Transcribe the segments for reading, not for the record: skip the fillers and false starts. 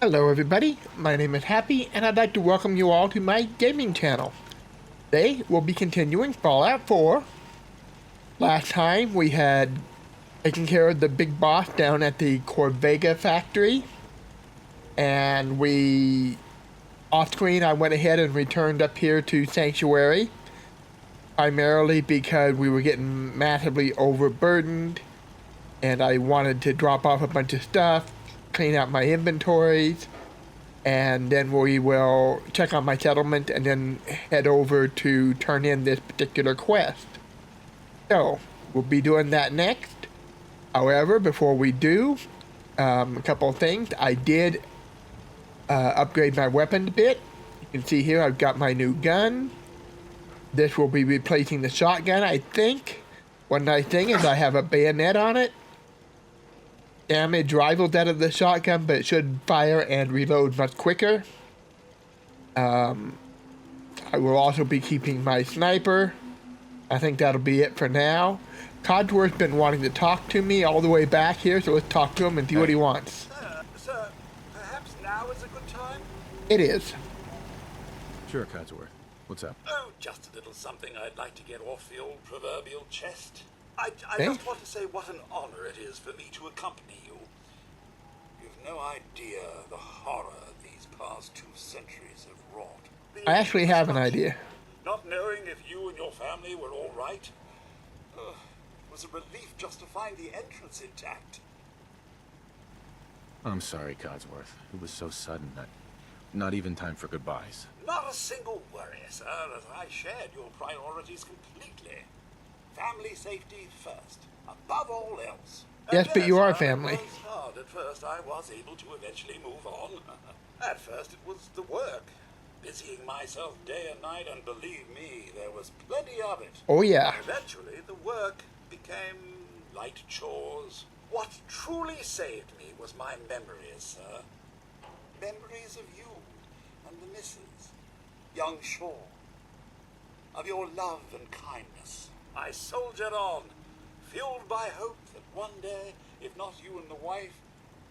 Hello everybody, my name is Happy and I'd like to welcome you all to my gaming channel. Today we'll be continuing Fallout 4. Last time we had taken care of the big boss down at the Corvega factory, and off screen I went ahead and returned up here to Sanctuary, primarily because we were getting massively overburdened and I wanted to drop off a bunch of stuff, clean out my inventories, and then we will check on my settlement and then head over to turn in this particular quest. So we'll be doing that next. However, before we do, a couple of things. I did upgrade my weapon a bit. You can see here I've got my new gun. This will be replacing the shotgun, I think. One nice thing is I have a bayonet on it. Damage rivals that of the shotgun, but it should fire and reload much quicker. I will also be keeping my sniper. I think that'll be it for now. Codsworth's been wanting to talk to me all the way back here, so let's talk to him and see what he wants. Sir, perhaps now is a good time? It is. Sure, Codsworth. What's up? Oh, just a little something I'd like to get off the old proverbial chest. I Okay. just want to say what an honor it is for me to accompany you. You've no idea the horror these past 2 centuries have wrought. I actually have an idea. Not knowing if you and your family were all right. It was a relief just to find the entrance intact. I'm sorry, Codsworth. It was so sudden that not even time for goodbyes. Not a single worry, sir, as I shared your priorities completely. Family safety first, above all else. Yes, but you are It family. was hard at first. I was able to eventually move on. At first, it was the work. Busying myself day and night, and believe me, there was plenty of it. Oh yeah. Eventually, the work became light chores. What truly saved me was my memories, sir. Memories of you and the missus, young Shaw. Of your love and kindness. I soldiered on, fueled by hope that one day, if not you and the wife,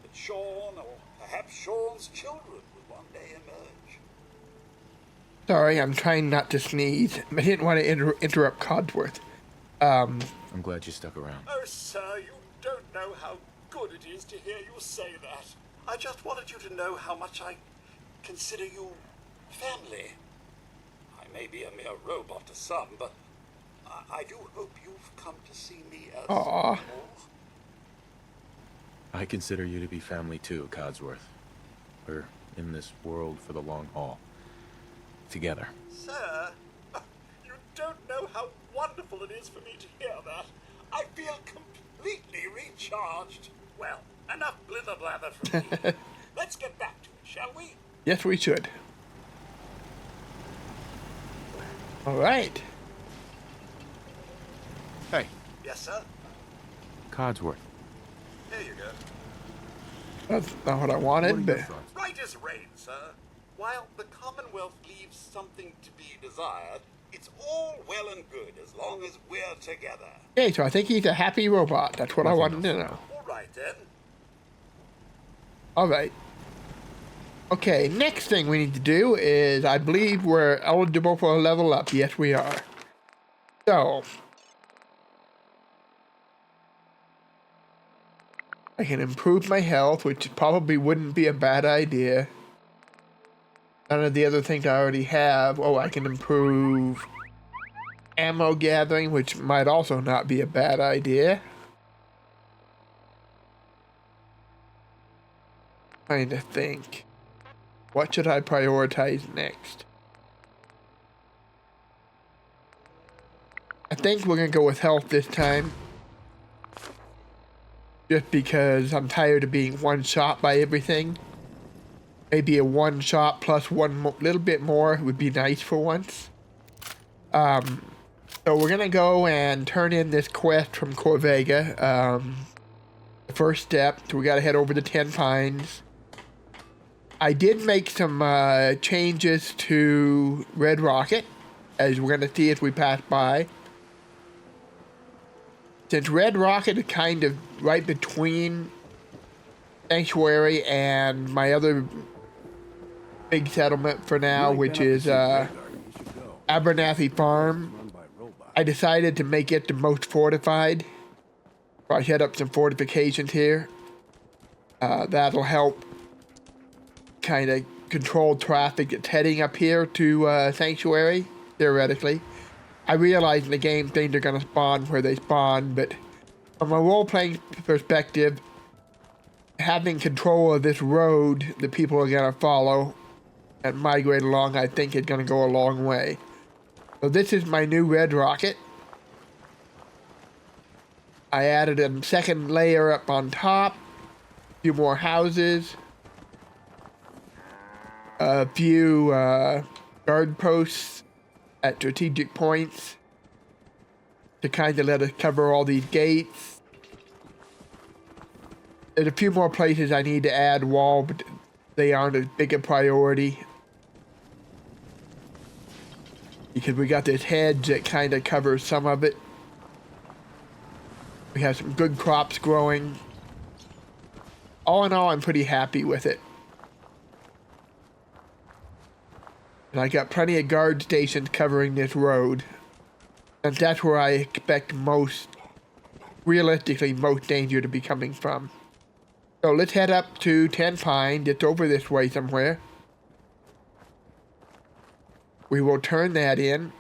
that Sean or perhaps Sean's children would one day emerge. Sorry, I'm trying not to sneeze. I didn't want to interrupt Codsworth. I'm glad you stuck around. Oh, sir, you don't know how good it is to hear you say that. I just wanted you to know how much I consider you family. I may be a mere robot to some, but I do hope you've come to see me as Aww. more. I consider you to be family too, Codsworth. We're in this world for the long haul. Together. Sir, you don't know how wonderful it is for me to hear that. I feel completely recharged. Well, enough blither blather from me. Let's get back to it, shall we? Yes, we should. Alright. Hey, Yes, sir. Codsworth. Here you go. That's not what I What are wanted, your but... thoughts? Right as rain, sir. While the Commonwealth leaves something to be desired, it's all well and good as long as we're together. Okay, so I think he's a happy robot. That's what I wanted to know. All right, then. Alright. Okay, next thing we need to do is, I believe we're eligible for a level up. Yes, we are. So... I can improve my health, which probably wouldn't be a bad idea. None of the other things I already have. Oh, I can improve ammo gathering, which might also not be a bad idea. Trying to think. What should I prioritize next? I think we're going to go with health this time. Just because I'm tired of being one-shot by everything. Maybe a one-shot plus one little bit more would be nice for once. So we're going to go and turn in this quest from Corvega. The first step, so we got to head over to Tenpines. I did make some changes to Red Rocket, as we're going to see as we pass by. Since Red Rocket is kind of right between Sanctuary and my other big settlement for now, which is Abernathy Farm. I decided to make it the most fortified. So I set up some fortifications here. That'll help kind of control traffic that's heading up here to Sanctuary, theoretically. I realize in the game things are going to spawn where they spawn, but from a role-playing perspective, having control of this road that people are going to follow and migrate along, I think is going to go a long way. So this is my new red rocket. I added a second layer up on top, a few more houses, a few guard posts at strategic points to kind of let us cover all these gates. There's a few more places I need to add wall, but they aren't as big a priority. Because we got this hedge that kind of covers some of it. We have some good crops growing. All in all, I'm pretty happy with it. And I got plenty of guard stations covering this road. And that's where I expect realistically, most danger to be coming from. So let's head up to Tenpines. It's over this way somewhere. We will turn that in.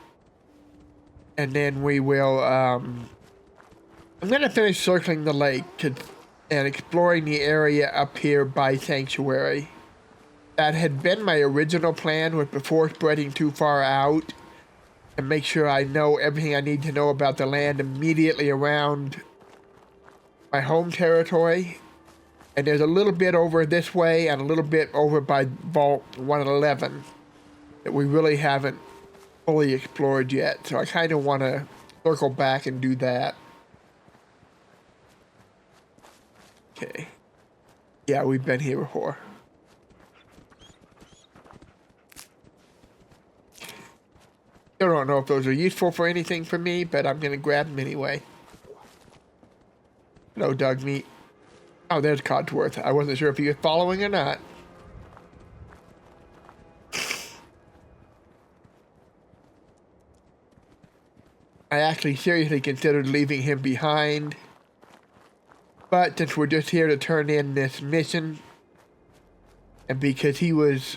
And then we will, I'm going to finish circling the lake and exploring the area up here by Sanctuary. That had been my original plan, was before spreading too far out and make sure I know everything I need to know about the land immediately around my home territory. And there's a little bit over this way and a little bit over by Vault 111 that we really haven't fully explored yet. So I kind of want to circle back and do that. Okay. Yeah, we've been here before. I don't know if those are useful for anything for me, but I'm going to grab them anyway. No Dogmeat. Oh, there's Codsworth. I wasn't sure if he was following or not. I actually seriously considered leaving him behind. But since we're just here to turn in this mission, and because he was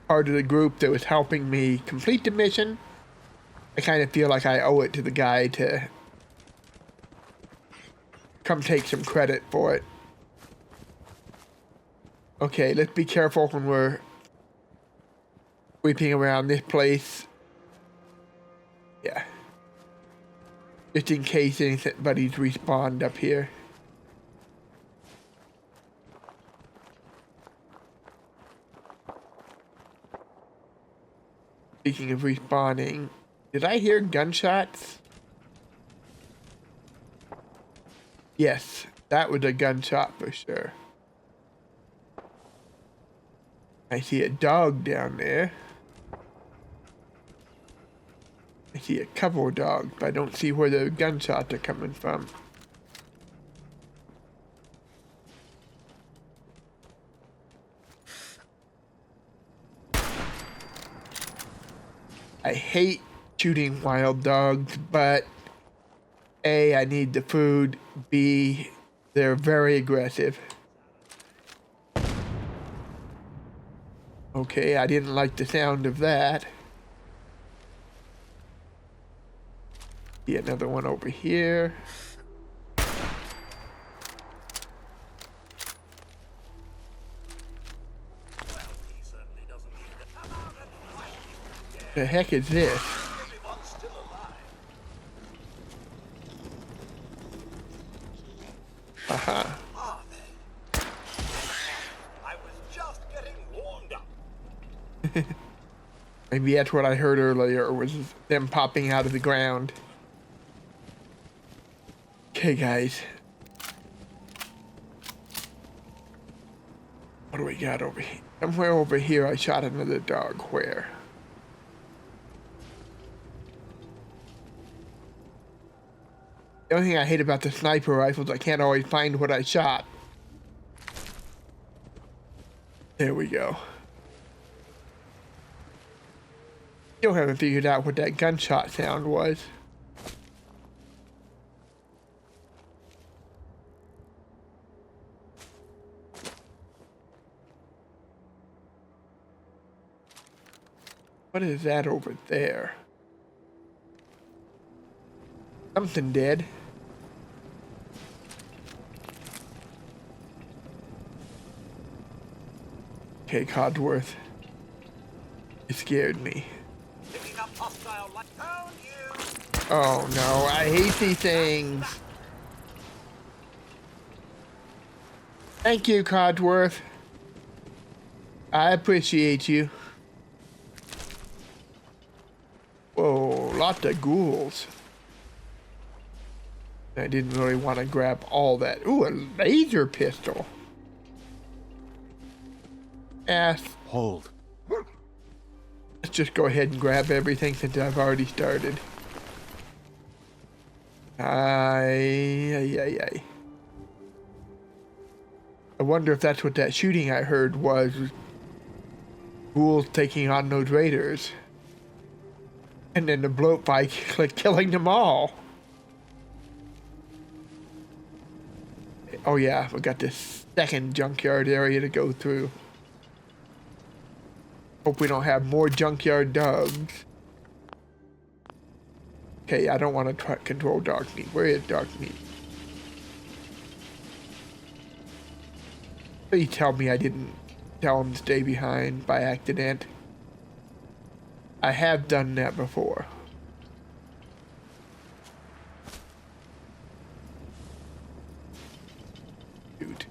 part of the group that was helping me complete the mission, I kind of feel like I owe it to the guy to come take some credit for it. Okay, let's be careful when we're sweeping around this place. Yeah. Just in case anybody's respawned up here. Speaking of respawning, did I hear gunshots? Yes, that was a gunshot for sure. I see a dog down there. I see a couple of dogs, but I don't see where the gunshots are coming from. I hate shooting wild dogs, but A, I need the food, B, they're very aggressive. Okay, I didn't like the sound of that. See another one over here. The heck is this? Aha. I was just getting warmed up. Maybe that's what I heard earlier, was them popping out of the ground. Okay, guys. What do we got over here? Somewhere over here I shot another dog. Where? The only thing I hate about the sniper rifles, I can't always find what I shot. There we go. Still haven't figured out what that gunshot sound was. What is that over there? Something dead. Okay, Codsworth. You scared me. Picking up hostile light. Found you. Oh no, I hate these things. Thank you, Codsworth. I appreciate you. Whoa, lots of ghouls. I didn't really want to grab all that. Ooh, a laser pistol. Hold. Let's just go ahead and grab everything since I've already started. I wonder if that's what that shooting I heard was. Ghouls taking on those raiders. And then the bloat by killing them all. Oh yeah, we got this second junkyard area to go through. Hope we don't have more junkyard dogs. Okay, I don't want to control Dogmeat. Where is Dogmeat? Please tell me I didn't tell him to stay behind by accident. I have done that before. Shoot.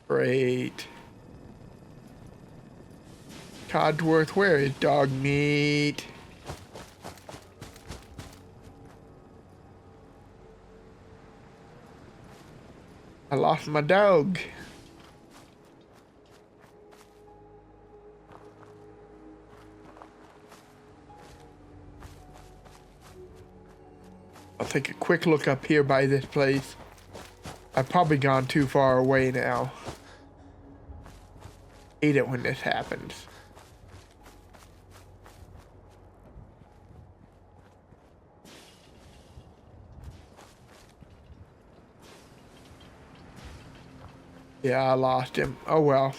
Great. Codsworth, where is Dogmeat? I lost my dog. I'll take a quick look up here by this place. I've probably gone too far away now. Hate it when this happens. Yeah, I lost him. Oh well.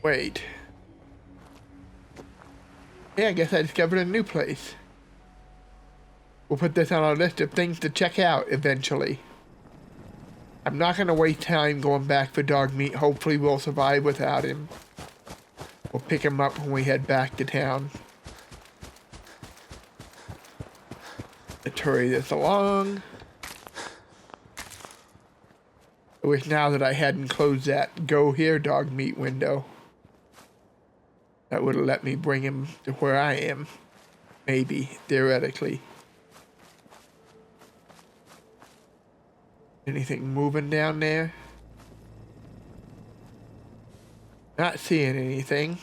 Wait. Yeah, I guess I discovered a new place. We'll put this on our list of things to check out eventually. I'm not going to waste time going back for Dogmeat. Hopefully we'll survive without him. We'll pick him up when we head back to town. Let's hurry this along. I wish now that I hadn't closed that go here Dogmeat window. That would have let me bring him to where I am. Maybe, theoretically. Anything moving down there? Not seeing anything.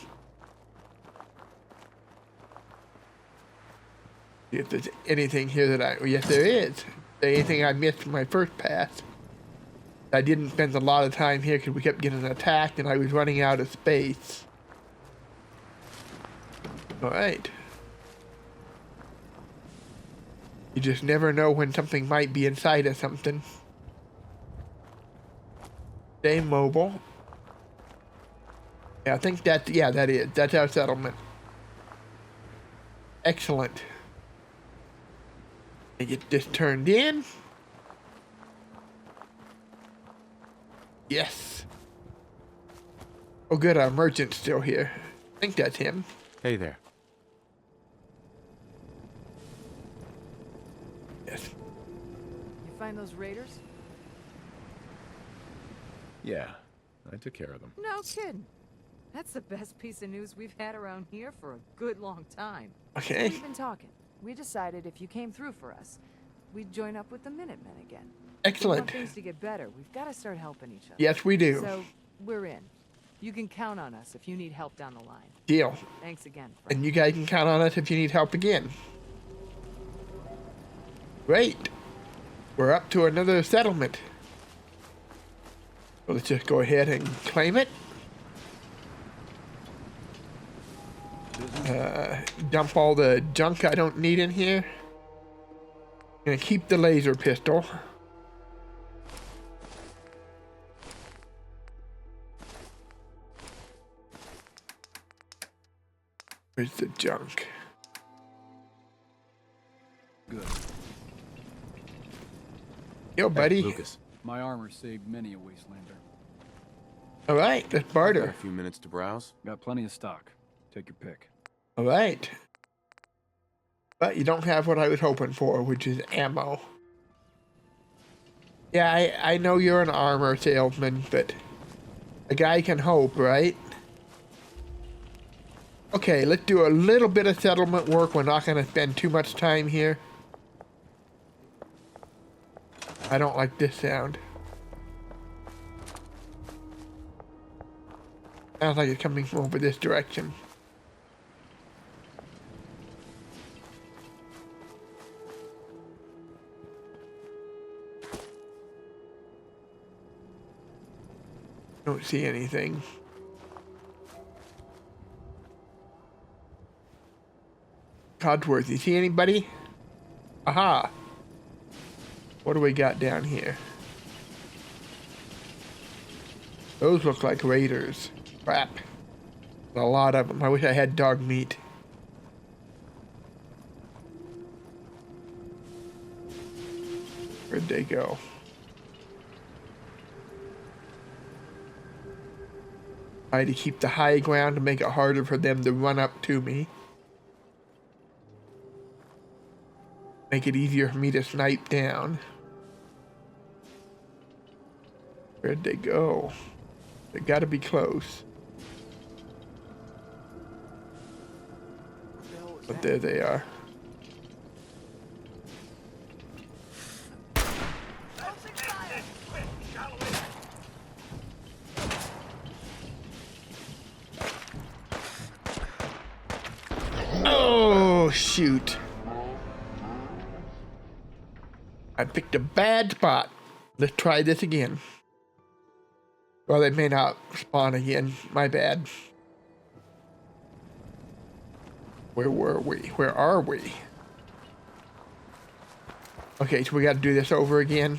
See if there's anything here that I... Yes, there is. Anything I missed from my first pass. I didn't spend a lot of time here because we kept getting attacked and I was running out of space. Alright. You just never know when something might be inside of something. Stay mobile. Yeah, I think that, yeah, that is. That's our settlement. Excellent. And get this turned in. Yes. Oh good, our merchant's still here. I think that's him. Hey there. Yes. You find those raiders? Yeah, I took care of them. No kidding. That's the best piece of news we've had around here for a good long time. Okay. We've been talking. We decided if you came through for us, we'd join up with the Minutemen again. Excellent. We want things to get better. We've got to start helping each other. Yes, we do. So, we're in. You can count on us if you need help down the line. Deal. Thanks again, friend. And you guys can count on us if you need help again. Great. We're up to another settlement. So let's just go ahead and claim it. Dump all the junk I don't need in here. Gonna keep the laser pistol. Where's the junk? Good. Yo, buddy. Hey, Lucas. My armor saved many a wastelander. All right, let's Got barter. a few minutes to browse. Got plenty of stock. Take your pick. All right. But you don't have what I was hoping for, which is ammo. Yeah, I know you're an armor salesman, but a guy can hope, right? Okay, let's do a little bit of settlement work. We're not going to spend too much time here. I don't like this sound. Sounds like it's coming from over this direction. Don't see anything. Codsworth, you see anybody? Aha! What do we got down here? Those look like raiders. Crap. A lot of them. I wish I had dog meat. Where'd they go? Try to keep the high ground to make it harder for them to run up to me. Make it easier for me to snipe down. Where'd they go? They gotta be close. But there they are. Oh, shoot. I picked a bad spot. Let's try this again. Well, they may not spawn again. My bad. Where were we? Where are we? Okay, so we gotta do this over again.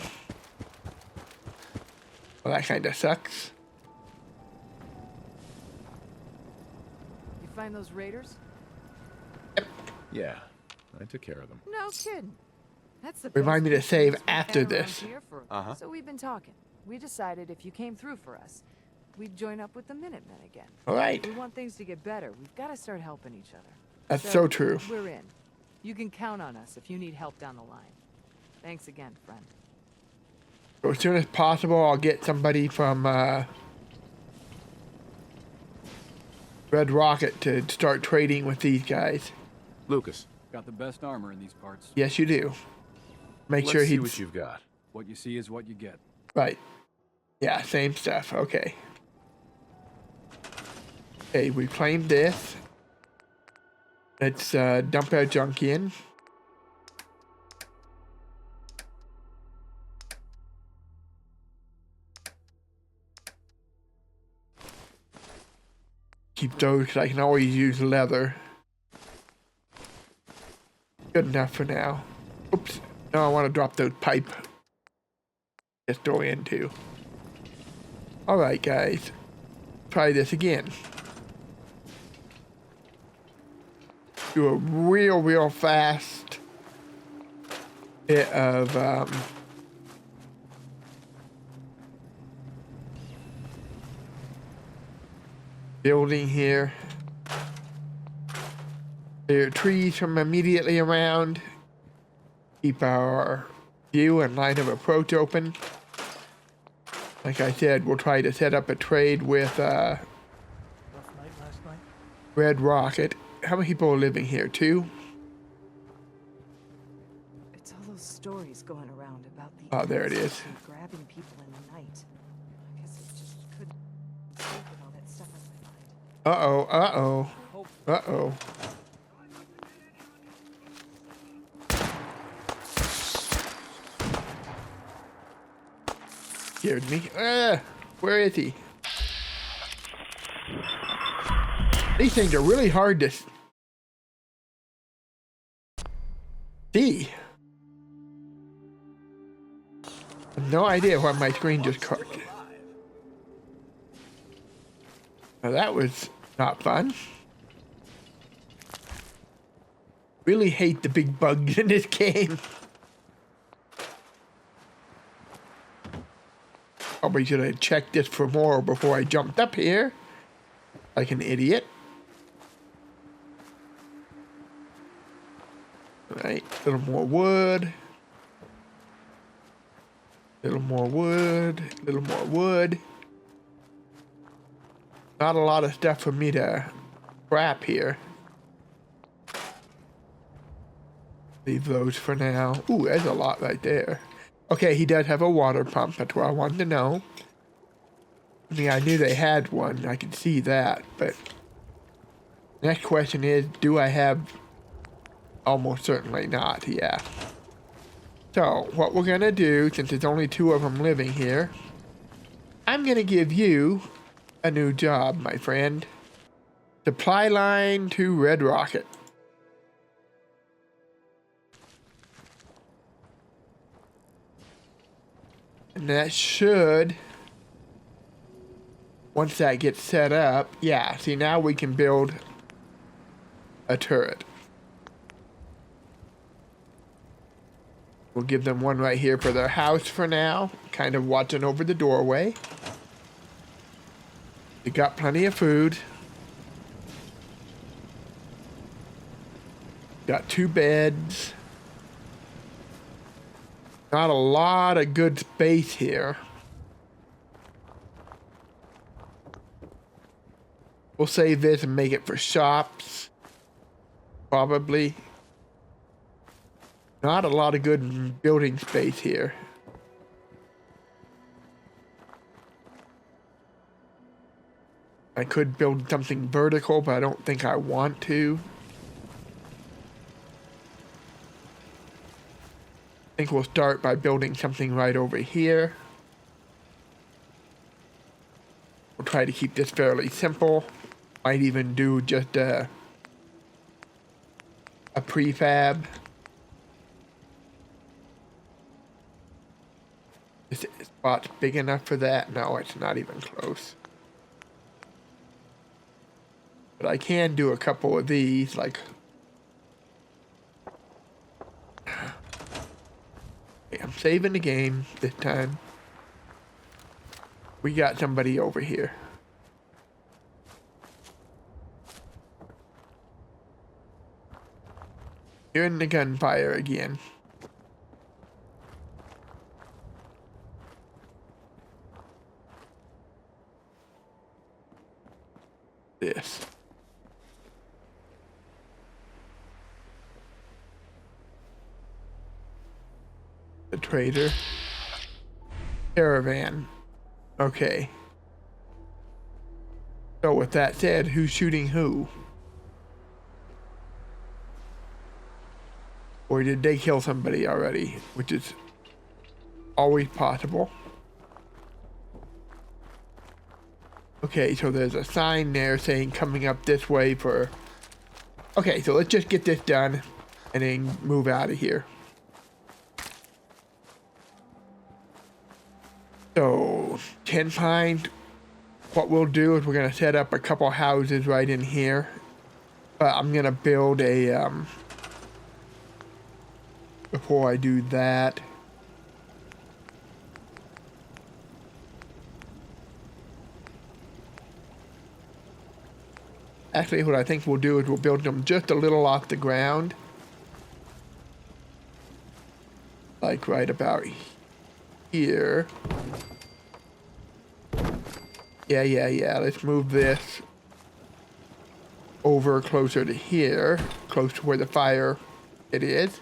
Well, that kinda sucks. You find those raiders? Yeah, I took care of them. No kidding. That's the Remind me to best save news we've after had around this. here for- Uh-huh. So we've been talking. We decided if you came through for us, we'd join up with the Minutemen again. Alright. We want things to get better. We've got to start helping each other. That's so true. We're in. You can count on us if you need help down the line. Thanks again, friend. So as soon as possible, I'll get somebody from Red Rocket to start trading with these guys. Lucas, Got the best armor in these parts. Yes, you do. Make let's sure see he's what you've got. What you see is what you get. right. Yeah, same stuff. Okay. Okay, we claimed this. Let's dump our junk in. Keep those because I can always use leather. Good enough for now. Oops. No, I want to drop those pipe. Just throw in too. Alright, guys. Try this again. Do a real fast bit of building here. There are trees from immediately around. Keep our view and line of approach open. Like I said, we'll try to set up a trade with Red Rocket. How many people are living here? 2? It's all those stories going around about the Oh, there it is. ancestors grabbing people in the night. I guess it just couldn't sleep with all that stuff on my mind. Uh-oh. scared me. Where is he? These things are really hard to see. I have no idea why my screen just cooked. Well, that was not fun. Really hate the big bugs in this game. Probably should have checked this for more before I jumped up here. Like an idiot. Right, a little more wood. Little more wood. Little more wood. Not a lot of stuff for me to scrap here. Leave those for now. Ooh, there's a lot right there. Okay, he does have a water pump. That's what I wanted to know. I mean, I knew they had one. I could see that, but next question is, do I have... Almost certainly not, yeah. So, what we're gonna do, since there's only 2 of them living here, I'm gonna give you a new job, my friend. Supply line to Red Rocket. And that should, once that gets set up, yeah, see now we can build a turret. We'll give them one right here for their house for now, kind of watching over the doorway. They got plenty of food. Got 2 beds. Not a lot of good space here. We'll save this and make it for shops. Probably. Not a lot of good building space here. I could build something vertical, but I don't think I want to. I think we'll start by building something right over here. We'll try to keep this fairly simple. Might even do just a prefab. Is the spot big enough for that? No, it's not even close. But I can do a couple of these, like... I'm saving the game this time. We got somebody over here. Hearing the gunfire again. This. The trader. Caravan. Okay. So with that said, who's shooting who? Or did they kill somebody already? Which is always possible. Okay, so there's a sign there saying coming up this way for... Okay, so let's just get this done and then move out of here. So, Tenpines, what we'll do is we're going to set up a couple houses right in here. But I'm going to build a... Before I do that... Actually, what I think we'll do is we'll build them just a little off the ground. Like right about here. Yeah. Let's move this over closer to here. Close to where the fire it is.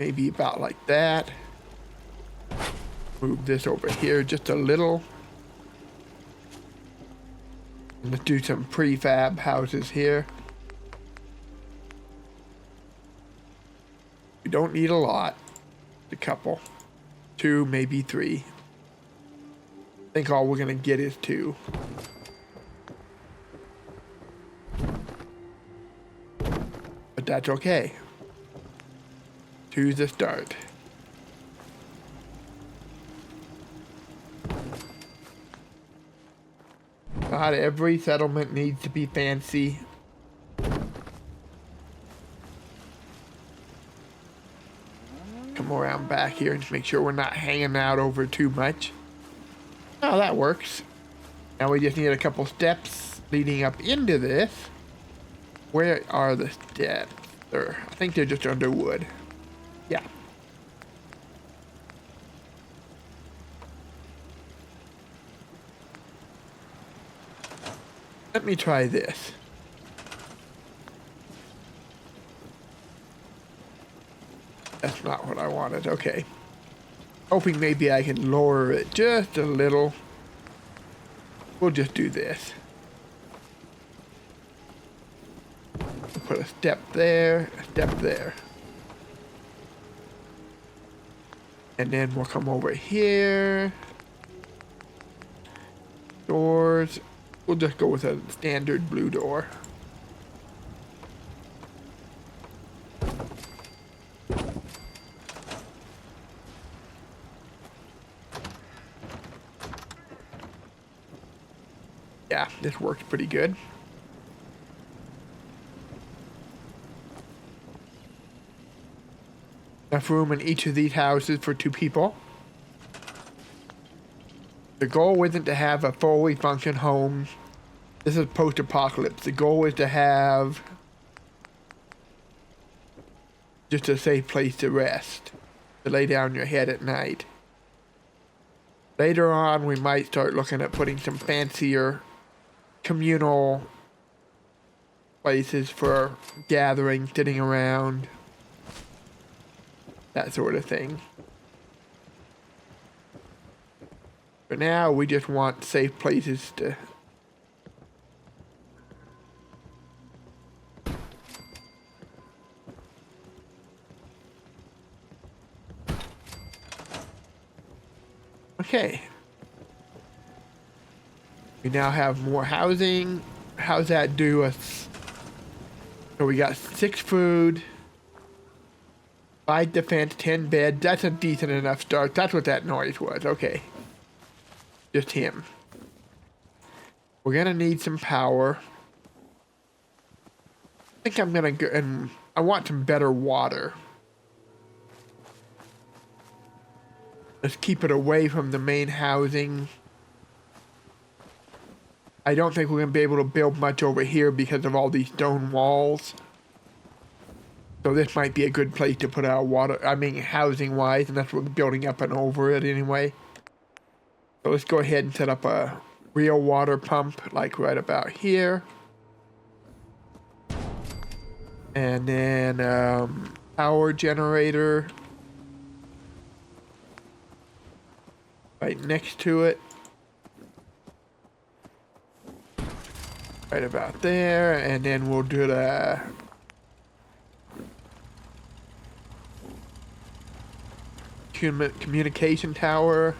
maybe about like that. Move this over here just a little. And let's do some prefab houses here. We don't need a lot. A couple. 2, maybe 3. I think all we're gonna get is 2. But that's okay. 2's the start. Not every settlement needs to be fancy. Come around back here and make sure we're not hanging out over too much. Oh, that works. Now we just need a couple steps leading up into this. Where are the steps? I think they're just under wood. Yeah. Let me try this. That's not what I wanted. Okay. Hoping maybe I can lower it just a little. We'll just do this. We'll put a step there, a step there. And then we'll come over here. Doors. We'll just go with a standard blue door. Yeah, this works pretty good. Enough room in each of these houses for 2 people. The goal isn't to have a fully functioning home. This is post-apocalypse. The goal is to have just a safe place to rest, to lay down your head at night. Later on, we might start looking at putting some fancier communal places for gathering, sitting around, that sort of thing. For now, we just want safe places to okay. We now have more housing. How's that do us? So we got 6 food, 5 defense, 10 beds. That's a decent enough start. That's what that noise was. Okay. Just him. We're gonna need some power. I think I'm gonna go, and I want some better water. Let's keep it away from the main housing. I don't think we're going to be able to build much over here because of all these stone walls. So this might be a good place to put our water, I mean housing wise, and that's what we're building up and over it anyway. So let's go ahead and set up a real water pump like right about here. And then power generator right next to it. Right about there, and then we'll do the communication tower.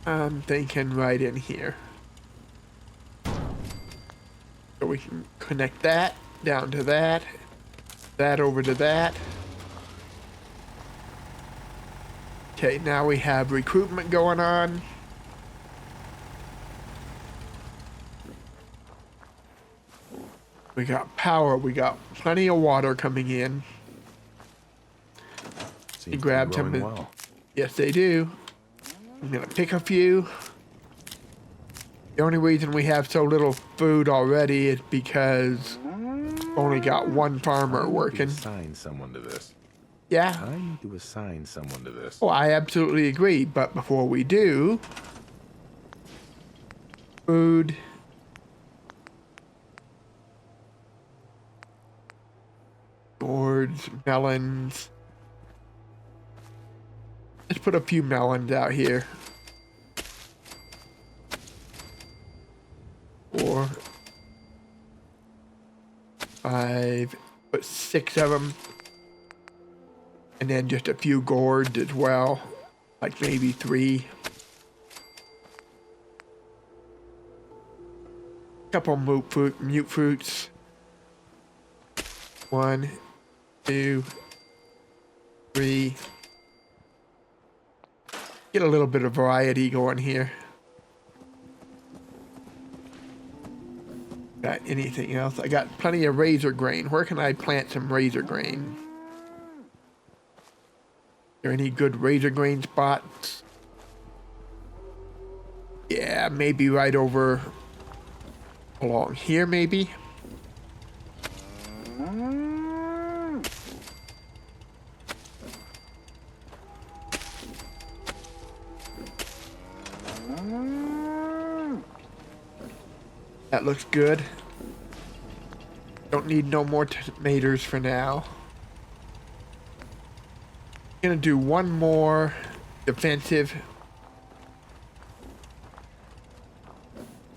I'm thinking right in here. So we can connect that down to that, that over to that. Okay, now we have recruitment going on. We got power, we got plenty of water coming in. You grab some. Well. Yes, they do. I'm gonna pick a few. The only reason we have so little food already is because we've only got one farmer working. Assign someone to this. Yeah. I need to assign someone to this. Oh, I absolutely agree. But before we do, food. gourds, melons. Let's put a few melons out here. 4, 5, put 6 of them. And then just a few gourds as well. Like maybe 3. Couple mute fruits. 1, 2, 3. Get a little bit of variety going here. Got anything else? I got plenty of razor grain. Where can I plant some razor grain? Are there any good razor grain spots? Yeah, maybe right over along here, maybe. That looks good. Don't need no more tomatoes for now. Gonna do one more defensive.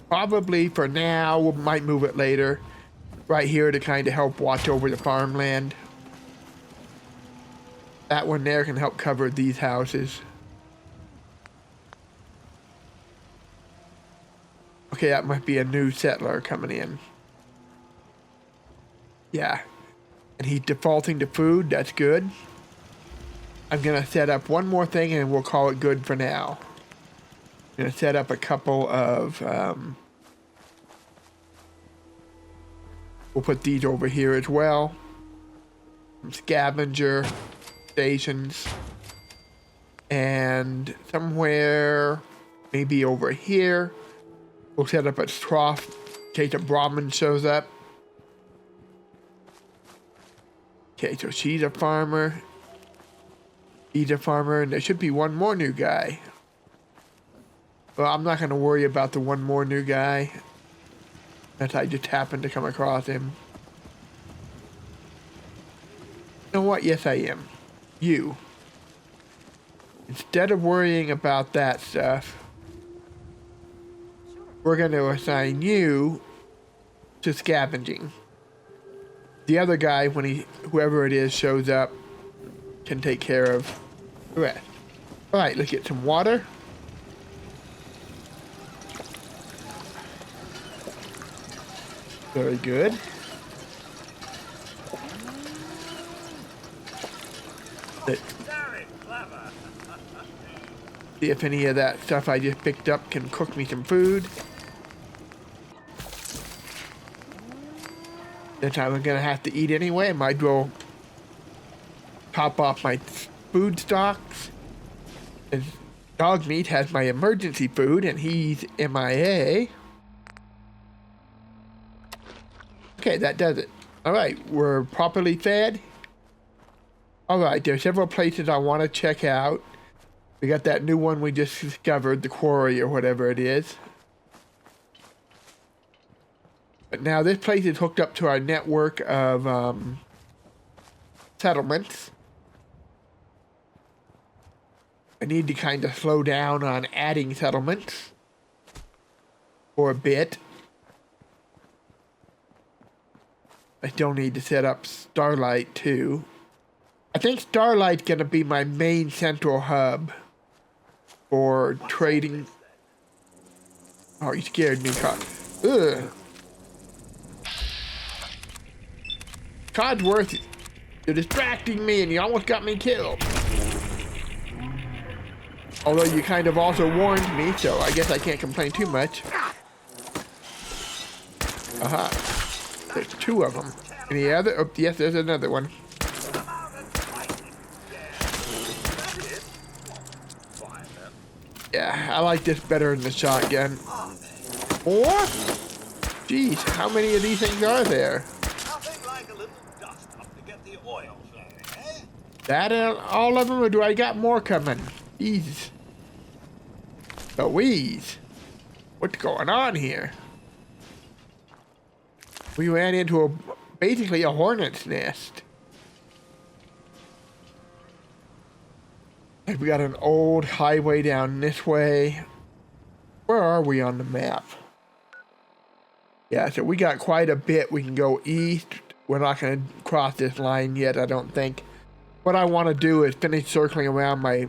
Probably for now, we might move it later. Right here to kind of help watch over the farmland. That one there can help cover these houses. Okay, that might be a new settler coming in. Yeah. And he's defaulting to food, that's good. I'm gonna set up one more thing and we'll call it good for now. I'm gonna set up a couple of, we'll put these over here as well. Some scavenger stations. And somewhere, maybe over here, we'll set up a trough in case a Brahmin shows up. Okay, so she's a farmer. He's a farmer, and there should be one more new guy. Well, I'm not going to worry about the one more new guy. Unless I just happen to come across him. You know what? Yes, I am. You. Instead of worrying about that stuff, we're going to assign you to scavenging. The other guy, when whoever it is shows up, can take care of the rest. Alright, let's get some water. Very good. See if any of that stuff I just picked up can cook me some food. This time I'm gonna have to eat anyway. I might as well top off my food stocks. And Dogmeat has my emergency food and he's MIA. Okay, that does it. Alright, we're properly fed. Alright, there's several places I want to check out. We got that new one we just discovered, the quarry or whatever it is. But now this place is hooked up to our network of settlements. I need to kind of slow down on adding settlements for a bit. I still need to set up Starlight too. I think Starlight's gonna be my main central hub for trading. Oh, you scared me, Ugh. Codsworth, you're distracting me and you almost got me killed. Although you kind of also warned me, so I guess I can't complain too much. Aha. There's 2 of them. Any other? Oh, yes, there's another one. Yeah, I like this better than the shotgun. Or? Jeez, how many of these things are there? That all of them, or do I got more coming? Jeez. Louise. What's going on here? We ran into basically a hornet's nest. Like we got an old highway down this way. Where are we on the map? Yeah, so we got quite a bit. We can go east. We're not going to cross this line yet, I don't think. What I want to do is finish circling around my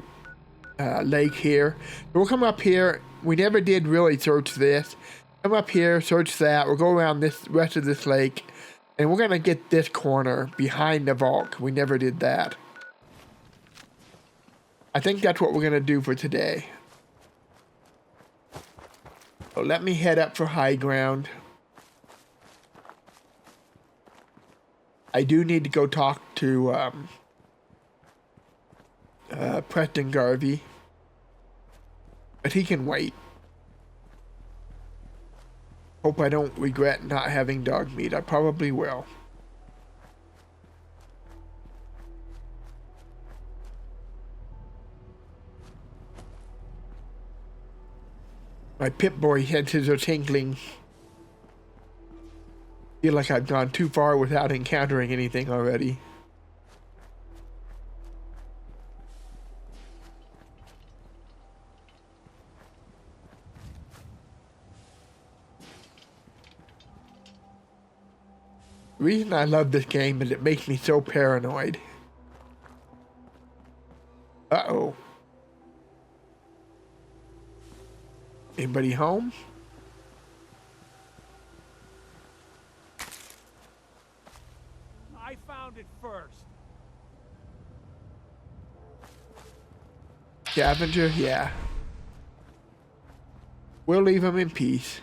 lake here. So we'll come up here. We never did really search this. Come up here, search that. We'll go around this rest of this lake. And we're going to get this corner behind the vault. We never did that. I think that's what we're going to do for today. So let me head up for high ground. I do need to go talk to Preston Garvey. But he can wait. Hope I don't regret not having Dogmeat. I probably will. My Pip-Boy senses are tingling. Feel like I've gone too far without encountering anything already. The reason I love this game is it makes me so paranoid. Uh-oh. Anybody home? I found it first. Scavenger? Yeah. We'll leave him in peace.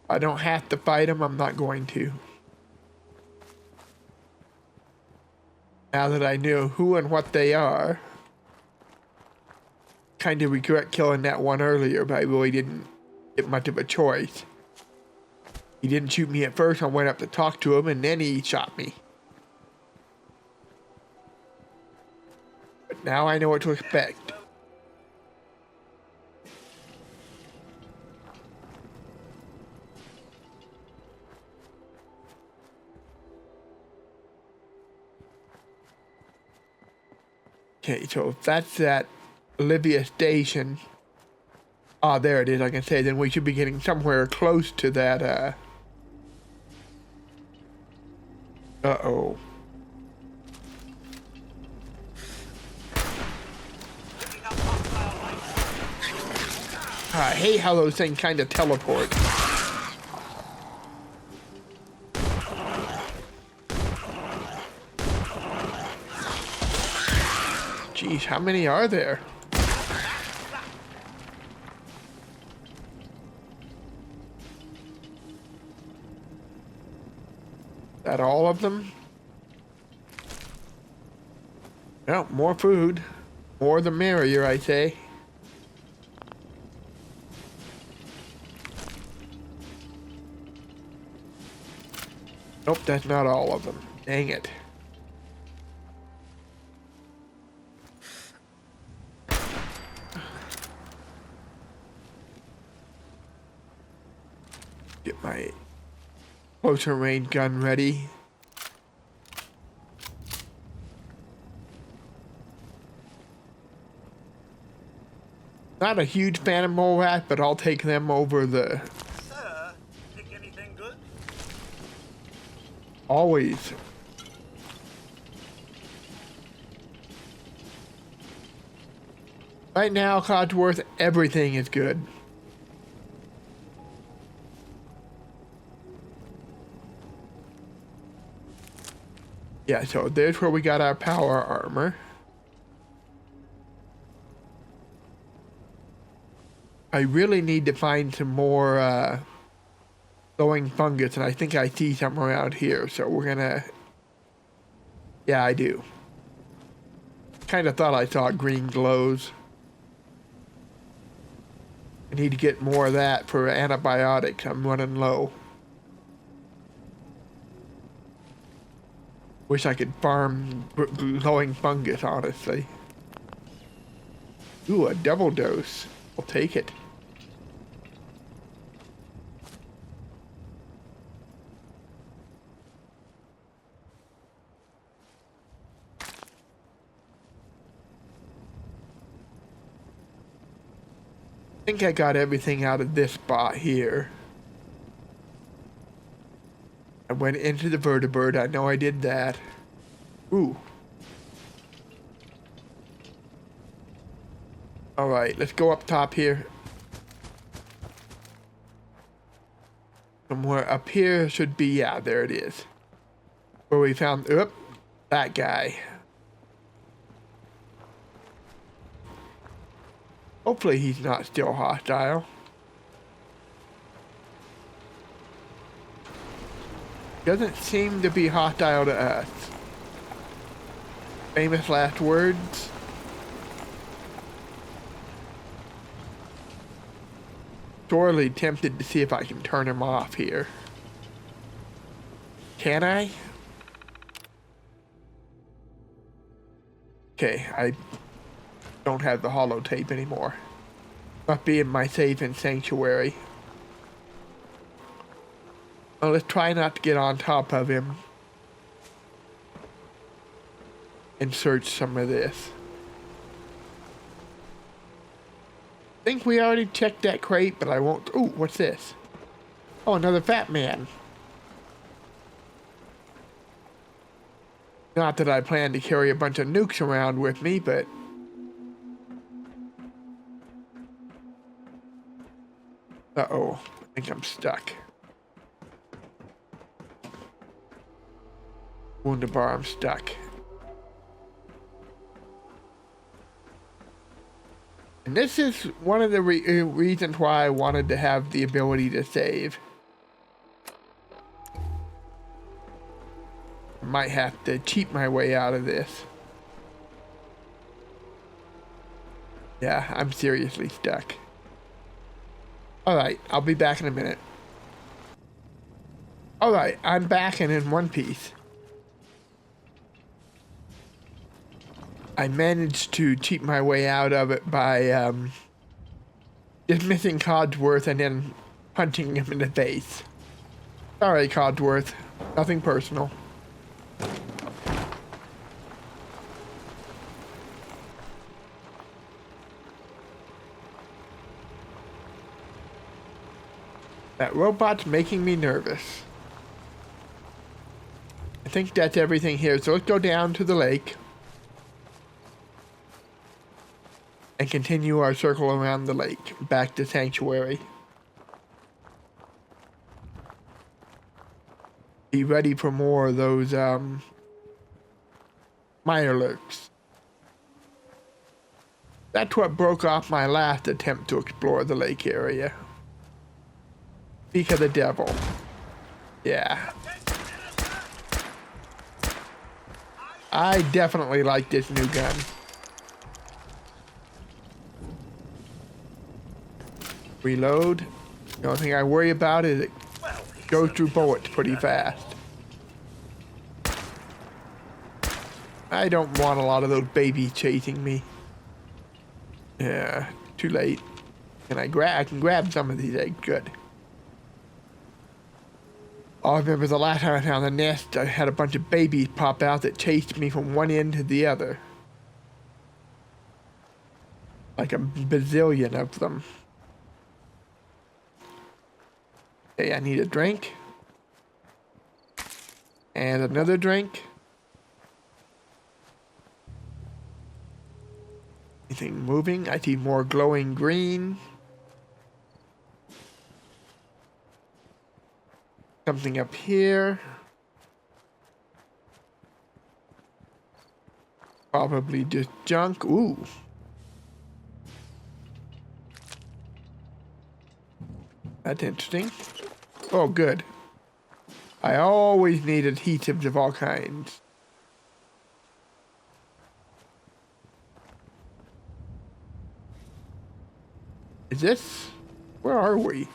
I don't have to fight him, I'm not going to. Now that I know who and what they are. Kind of regret killing that one earlier, but I really didn't get much of a choice. He didn't shoot me at first, I went up to talk to him, and then he shot me. But now I know what to expect. Okay, so if that's that Olivia Station. Ah, there it is, I can say. Then we should be getting somewhere close to that, uh-oh. I hate how those things kind of teleport. Jeez, how many are there? That all of them? Well, more food. More the merrier, I say. Nope, that's not all of them. Dang it. Get my closer range gun ready. Not a huge fan of mole rat, but I'll take them over the... Sir, pick anything good? Always. Right now, Codsworth, everything is good. Yeah, so there's where we got our power armor. I really need to find some more glowing fungus, and I think I see some around here, so we're gonna... Yeah, I do. Kind of thought I saw green glows. I need to get more of that for antibiotics. I'm running low. Wish I could farm glowing fungus, honestly. Ooh, a double dose. I'll take it. think I got everything out of this spot here. I went into the vertibird. I know I did that. Ooh. Alright, let's go up top here. Somewhere up here should be, yeah, there it is. Where we found, oop, that guy. Hopefully he's not still hostile. Doesn't seem to be hostile to us. Famous last words. Sorely tempted to see if I can turn him off here. Can I? Okay, I don't have the holotape anymore. Must be in my safe in Sanctuary. Well, let's try not to get on top of him. And search some of this. I think we already checked that crate, but I won't. Ooh, what's this? Oh, another fat man. Not that I plan to carry a bunch of nukes around with me, but... Uh-oh. I think I'm stuck. Wounded bar, I'm stuck. And this is one of the reasons why I wanted to have the ability to save. Might have to cheat my way out of this. Yeah, I'm seriously stuck. Alright, I'll be back in a minute. Alright, I'm back and in one piece. I managed to cheat my way out of it by dismissing Codsworth and then punching him in the face. Sorry, Codsworth. Nothing personal. That robot's making me nervous. I think that's everything here, so let's go down to the lake. And continue our circle around the lake, back to Sanctuary. Be ready for more of those, Mirelurks. That's what broke off my last attempt to explore the lake area. Speak of the devil. Yeah. I definitely like this new gun. Reload. The only thing I worry about is it goes through bullets pretty fast. I don't want a lot of those babies chasing me. Yeah, too late. I can grab some of these eggs. Good. Oh, I remember the last time I found the nest, I had a bunch of babies pop out that chased me from one end to the other. Like a bazillion of them. Okay, I need a drink. And another drink. Anything moving? I see more glowing green. Something up here. Probably just junk. Ooh. That's interesting. Oh, good. I always need adhesives of all kinds. Is this? Where are we?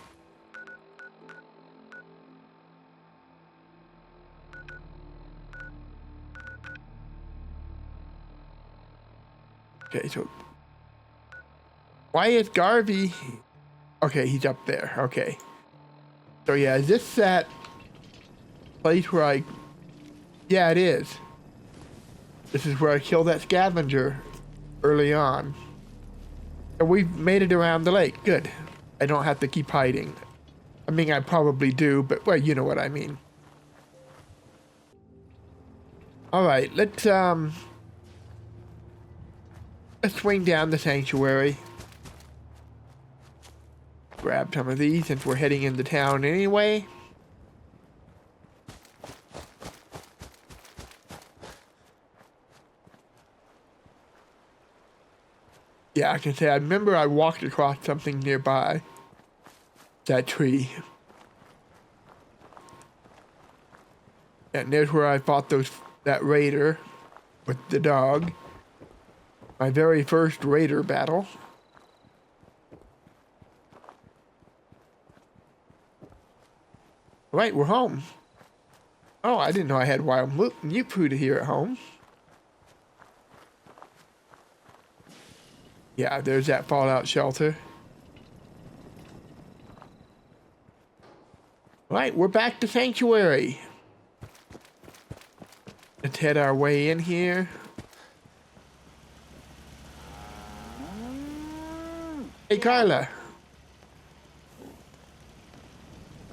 Okay, so why is Garvey? Okay, he's up there. Okay. So yeah, is this that place where I... Yeah, it is. This is where I killed that scavenger early on. And we've made it around the lake. Good. I don't have to keep hiding. I mean, I probably do, but, well, you know what I mean. Alright, let's swing down the sanctuary. Grab some of these since we're heading into town anyway. Yeah, I can say I remember I walked across something nearby. That tree. And there's where I fought that raider with the dog. My very first raider battle. Right, we're home. Oh, I didn't know I had wild mute food here at home. Yeah, there's that fallout shelter. Right, we're back to Sanctuary. Let's head our way in here. Hey, Carla.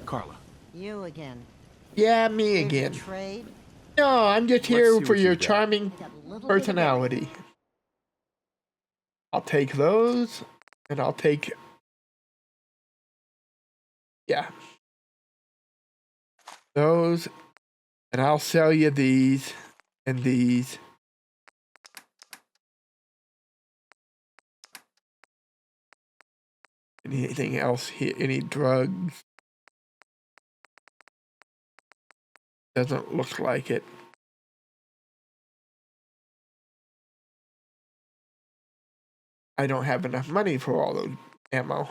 Carla. You again. Yeah, me Here to again. Trade? No, I'm just Let's see here what for your you got. charming Got a little bit of personality. I'll take those, and I'll take... Yeah. Those, and I'll sell you these, and these. Anything else here? Any drugs? Doesn't look like it. I don't have enough money for all those ammo.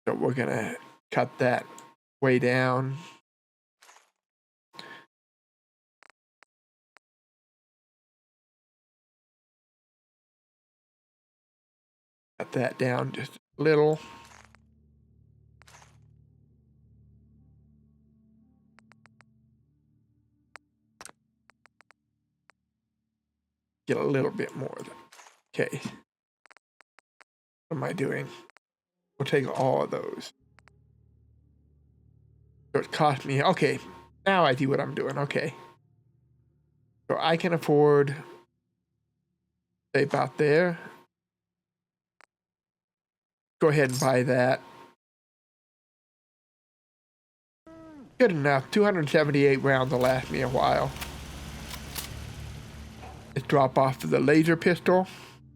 So we're gonna cut that way down. Cut that down just a little. Get a little bit more. Okay. What am I doing? We'll take all of those. So it cost me, okay. Now I see what I'm doing, okay. So I can afford, say about there. Go ahead and buy that. Good enough, 278 rounds will last me a while. Let's drop off the laser pistol.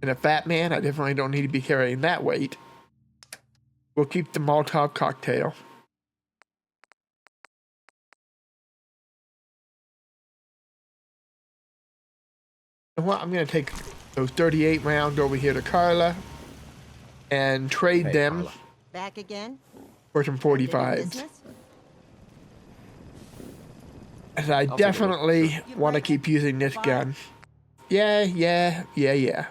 And a fat man, I definitely don't need to be carrying that weight. We'll keep the Molotov cocktail. And what, I'm gonna take those 38 rounds over here to Carla and trade Hey, them Carla. Back again? for some Bit of 45s. business? And I definitely want to keep using this gun. Yeah.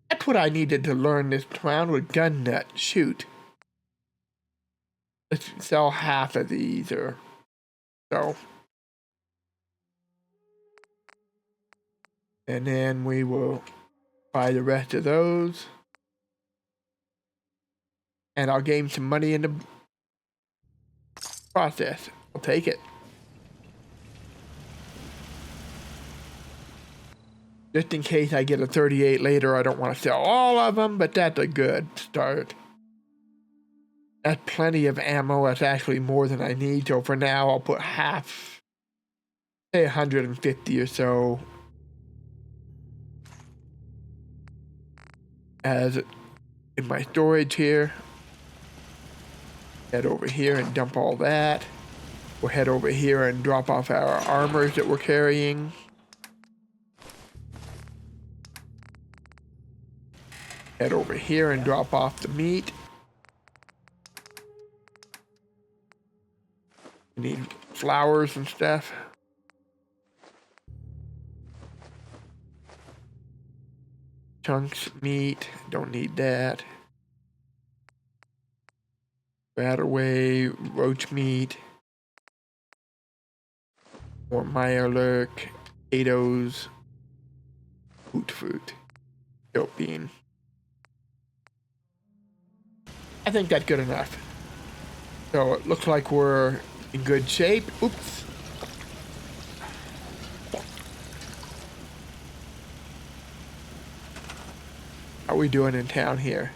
That's what I needed to learn this round with gun nut. Shoot. Let's sell half of these or so. And then we will buy the rest of those. And I'll gain some money in the process. I'll take it. Just in case I get a 38 later, I don't want to sell all of them, but that's a good start. That's plenty of ammo. That's actually more than I need. So for now, I'll put half, say 150 or so, as in my storage here. Head over here and dump all that. We'll head over here and drop off our armors that we're carrying. Head over here and drop off the meat. We need flowers and stuff. Chunks, meat, don't need that. Bat away, roach meat. More Mirelurk, potatoes, fruit, dope bean. I think that's good enough. So it looks like we're in good shape. Oops. How are we doing in town here?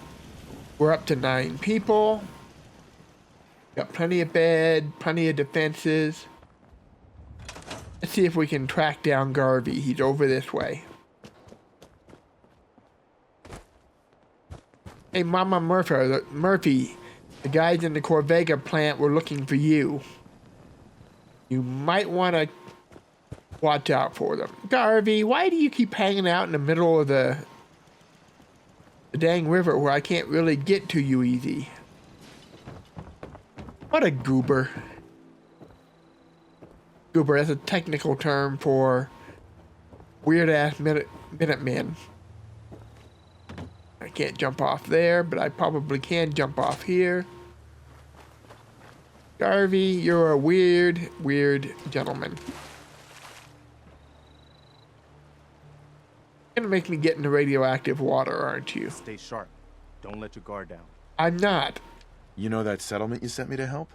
We're up to 9 people. Got plenty of bed, plenty of defenses. Let's see if we can track down Garvey. He's over this way. Hey, Mama Murphy, the guys in the Corvega plant were looking for you. You might want to watch out for them. Garvey, why do you keep hanging out in the middle of the dang river where I can't really get to you easy? What a goober. Goober, that's a technical term for weird-ass Minutemen. I can't jump off there, but I probably can jump off here. Garvey, you're a weird gentleman. You're gonna make me get into radioactive water, aren't you? Stay sharp. Don't let your guard down. I'm not. You know that settlement you sent me to help?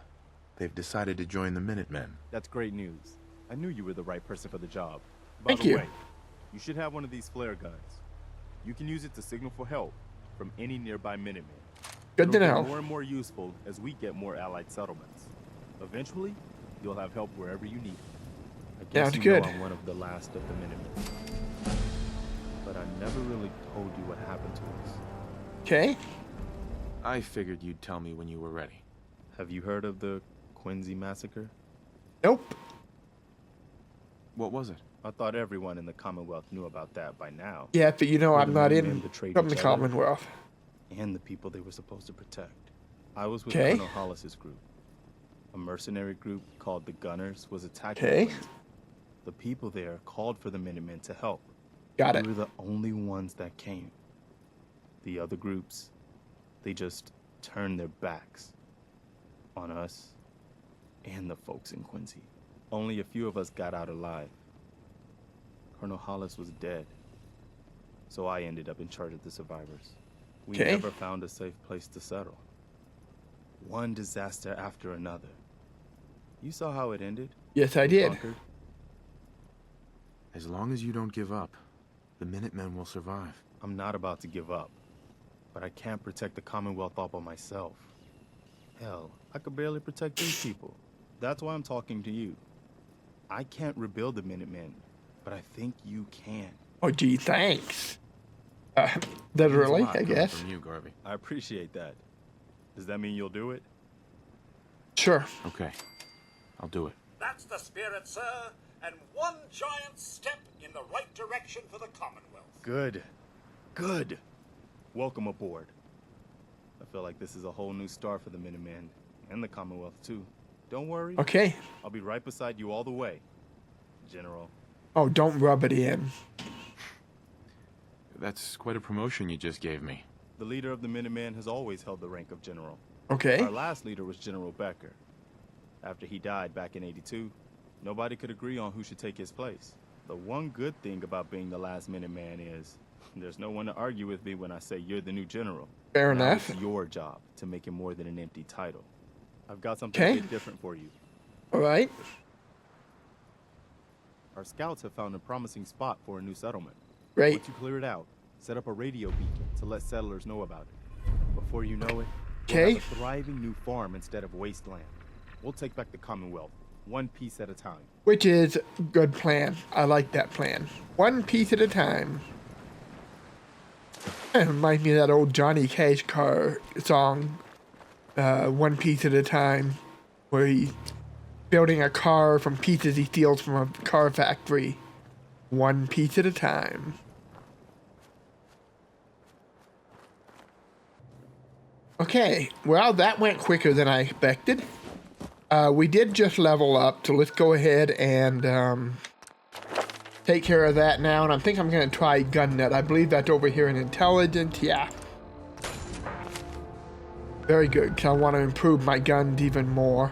They've decided to join the Minutemen. That's great news. I knew you were the right person for the job. By Thank the you. way, you should have one of these flare guns. You can use it to signal for help from any nearby Minutemen. Good to It'll know. get more and more useful as we get more allied settlements. Eventually, you'll have help wherever you need it. I guess Sounds you good. know I'm one of the last of the Minutemen. But I never really told you what happened to us. Okay. I figured you'd tell me when you were ready. Have you heard of the Quincy massacre? Nope. What was it? I thought everyone in the Commonwealth knew about that by now. Yeah, but you know Where I'm the not Minutemen in betrayed from each the other. Commonwealth. And the people they were supposed to protect. I was with Okay. Colonel Hollis's group. A mercenary group called the Gunners was attacking Okay. Quincy. The people there called for the Minutemen to help. Got it. We were the only ones that came. The other groups, they just turned their backs on us and the folks in Quincy. Only a few of us got out alive. Colonel Hollis was dead, so I ended up in charge of the survivors. We Okay. never found a safe place to settle. One disaster after another. You saw how it ended? Yes, I We did. conquered. As long as you don't give up, the Minutemen will survive. I'm not about to give up, but I can't protect the Commonwealth all by myself. Hell, I could barely protect these people. That's why I'm talking to you. I can't rebuild the Minutemen, but I think you can. Oh, gee, thanks. Means a Literally, lot I coming guess. From you, Garvey. I appreciate that. Does that mean you'll do it? Sure. Okay, I'll do it. That's the spirit, sir, and one giant step in the right direction for the Commonwealth. Good. Good. Welcome aboard. I feel like this is a whole new start for the Minutemen, and the Commonwealth, too. Don't worry. Okay. I'll be right beside you all the way, General. Oh, don't rub it in. That's quite a promotion you just gave me. The leader of the Minutemen has always held the rank of General. Okay. Our last leader was General Becker. After he died back in '82, nobody could agree on who should take his place. The one good thing about being the last Minuteman is there's no one to argue with me when I say you're the new general. Fair Now enough. It's your job to make it more than an empty title. I've got something Okay. a bit different for you. All right. Our scouts have found a promising spot for a new settlement. Great. Once you clear it out, set up a radio beacon to let settlers know about it. Before you know it, Okay. we'll have a thriving new farm instead of wasteland. We'll take back the Commonwealth, one piece at a time. Which is a good plan. I like that plan. One piece at a time. It reminds me of that old Johnny Cash car song, One Piece at a Time, where he's building a car from pieces he steals from a car factory. One piece at a time. Okay, well, that went quicker than I expected. We did just level up, so let's go ahead and take care of that now. And I think I'm going to try gun nut. I believe that's over here in intelligence. Yeah. Very good, because I want to improve my guns even more.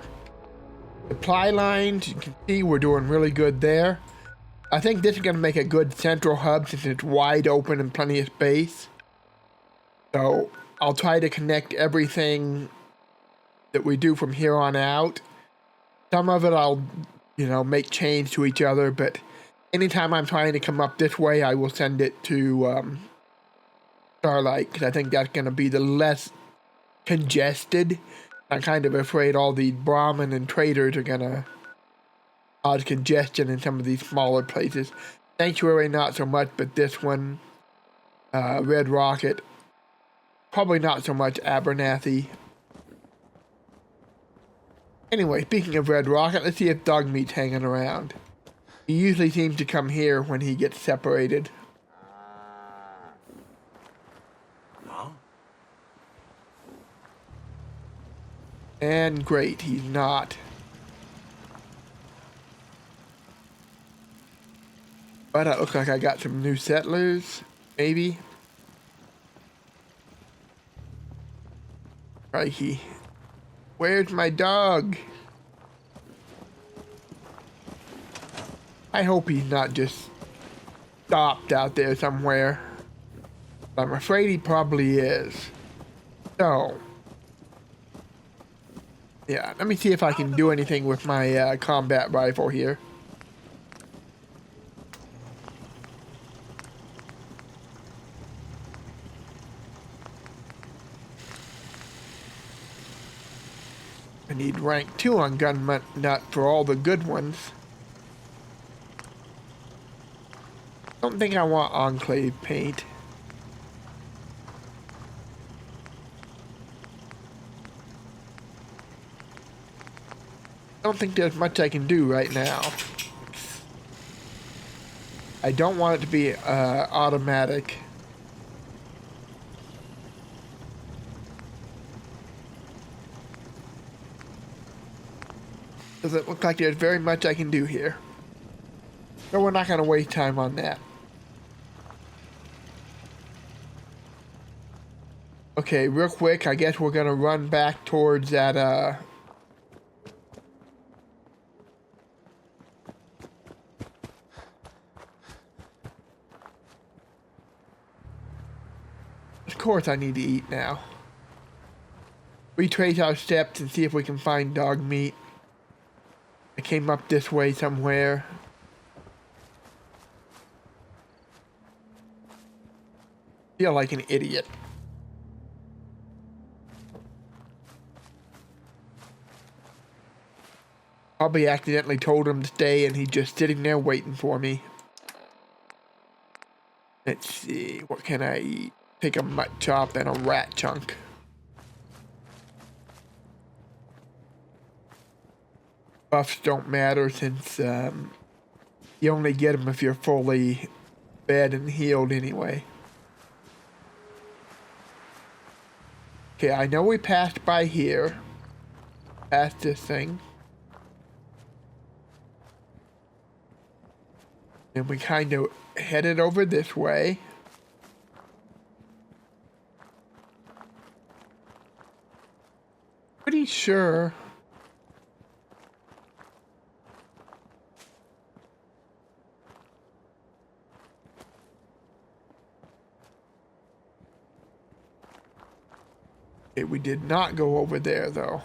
supply lines. You can see we're doing really good there. I think this is going to make a good central hub since it's wide open and plenty of space. So I'll try to connect everything that we do from here on out. Some of it I'll, make chains to each other, but anytime I'm trying to come up this way, I will send it to Starlight, because I think that's going to be the less congested. I'm kind of afraid all the Brahmin and traders are going to cause congestion in some of these smaller places. Sanctuary, not so much, but this one, Red Rocket, probably not so much Abernathy. Anyway, speaking of Red Rocket, let's see if Dogmeat's hanging around. He usually seems to come here when he gets separated. Huh? And great, he's not. But it looks like I got some new settlers, maybe. Crikey. Where's my dog? I hope he's not just stopped out there somewhere. I'm afraid he probably is. So, yeah, let me see if I can do anything with my combat rifle here. I need rank 2 on gun nut for all the good ones. Don't think I want Enclave paint. Don't think there's much I can do right now. I don't want it to be automatic. Doesn't look like there's very much I can do here. So we're not going to waste time on that. Okay, real quick, I guess we're going to run back towards that, Of course I need to eat now. Retrace our steps and see if we can find Dogmeat. I came up this way somewhere. Feel like an idiot. Probably accidentally told him to stay and he's just sitting there waiting for me. Let's see, what can I eat? Take a mutt chop and a rat chunk. Buffs don't matter since you only get them if you're fully fed and healed anyway. Okay, I know we passed by here. Past this thing. And we kind of headed over this way. Pretty sure. Okay, we did not go over there though.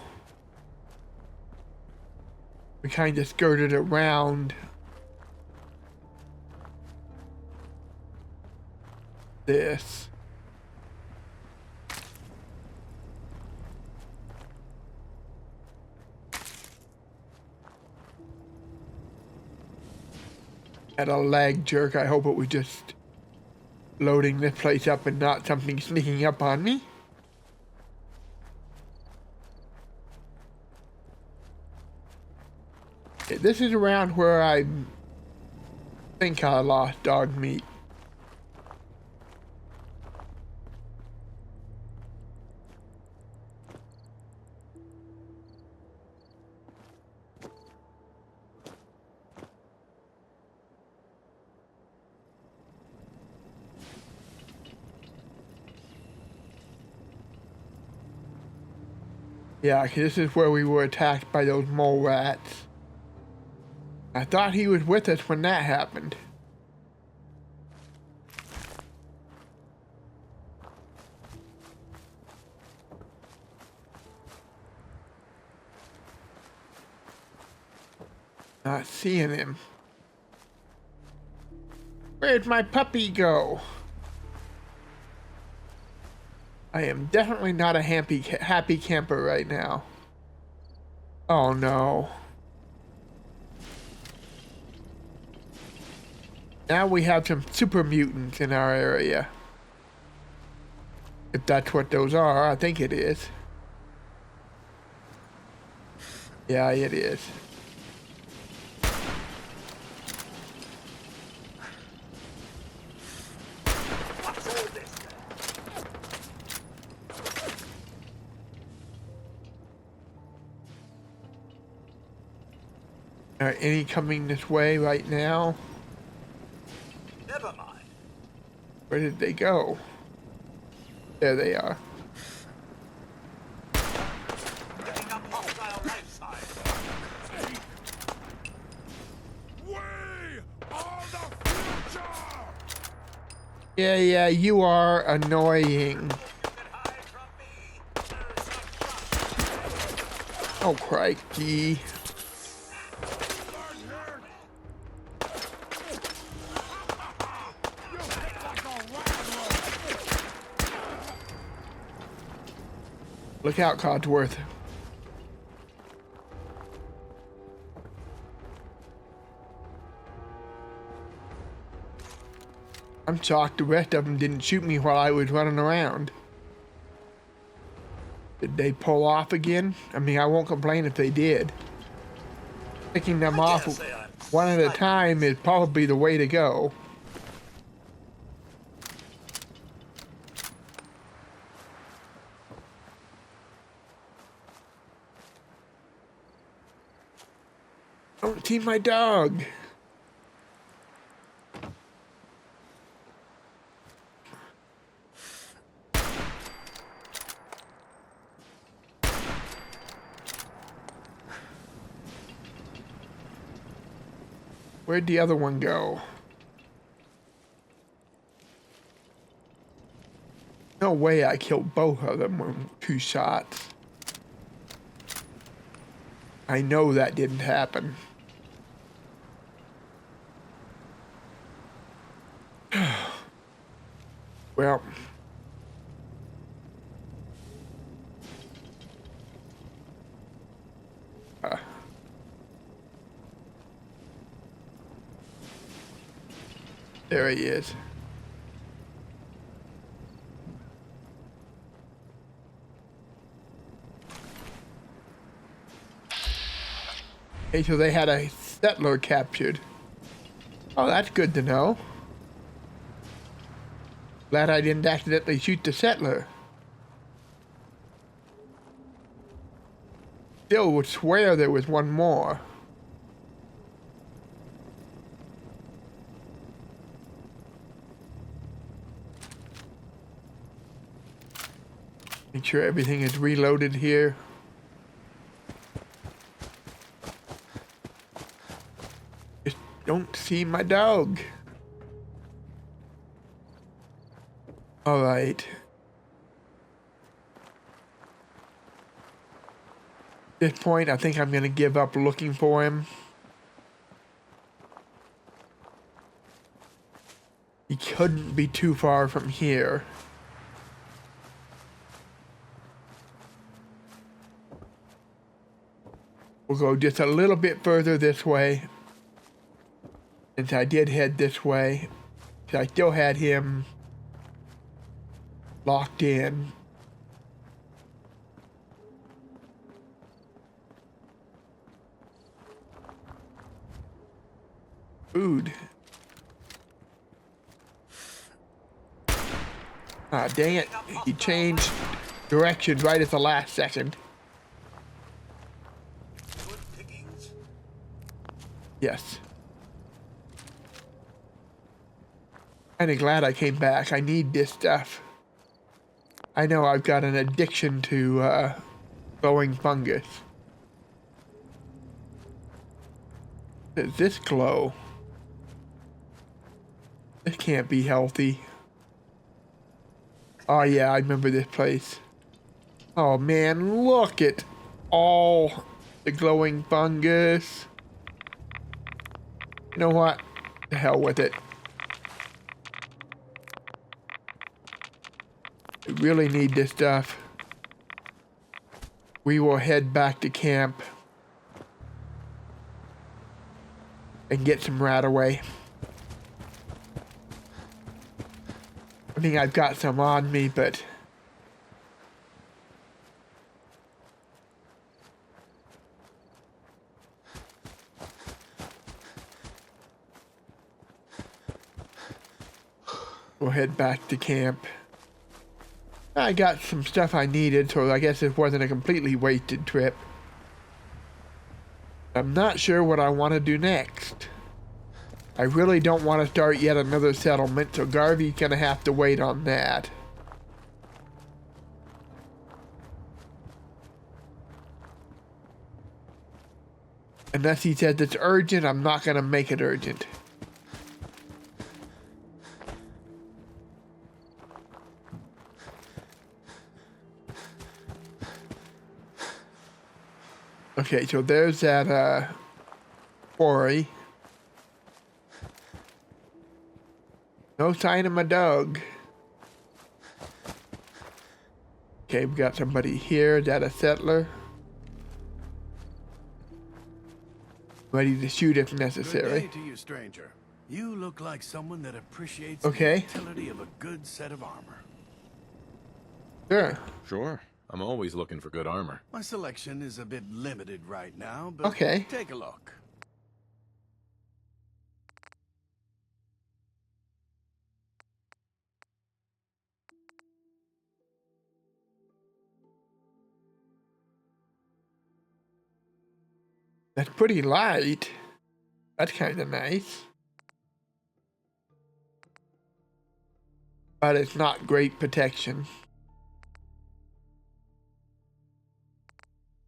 We kind of skirted around this. Had a lag jerk. I hope it was just loading this place up and not something sneaking up on me. Okay, this is around where I think I lost Dogmeat. Yeah, 'cause this is where we were attacked by those mole rats. I thought he was with us when that happened. Not seeing him. Where'd my puppy go? I am definitely not a happy camper right now. Oh no. Now we have some super mutants in our area. If that's what those are, I think it is. Yeah, it is. Are any coming this way right now? Never mind. Where did they go? There they are. Getting up hostile life signs. We are the future! Yeah, you are annoying. You can hide from me. Oh, crikey. Look out, Codsworth. I'm shocked the rest of them didn't shoot me while I was running around. Did they pull off again? I mean, I won't complain if they did. Picking them off one at a time is probably the way to go. Don't see my dog. Where'd the other one go? No way I killed both of them with 2 shots. I know that didn't happen. Well, there he is. Okay, so they had a settler captured. Oh, that's good to know. Glad I didn't accidentally shoot the settler. Still would swear there was one more. Make sure everything is reloaded here. Just don't see my dog. All right. At this point, I think I'm going to give up looking for him. He couldn't be too far from here. We'll go just a little bit further this way. Since I did head this way, I still had him locked in. Food. Ah, dang it. He changed direction right at the last second. Good pickings. Yes. Kinda glad I came back. I need this stuff. I know I've got an addiction to glowing fungus. Does this glow? This can't be healthy. Oh yeah, I remember this place. Oh man, look at all the glowing fungus. You know what? The hell with it. We really need this stuff. We will head back to camp and get some rat away. I mean, I've got some on me, but we'll head back to camp. I got some stuff I needed, so I guess it wasn't a completely wasted trip. I'm not sure what I want to do next. I really don't want to start yet another settlement, so Garvey's gonna have to wait on that. Unless he says it's urgent, I'm not gonna make it urgent. Okay, so there's that quarry. No sign of my dog. Okay, we got somebody here. Is that a settler? Ready to shoot if necessary. Good day to you, stranger. You look like someone that appreciates Okay. the utility of a good set of armor. Sure. Sure. I'm always looking for good armor. My selection is a bit limited right now, but Okay. take a look. That's pretty light. That's kind of nice. But it's not great protection.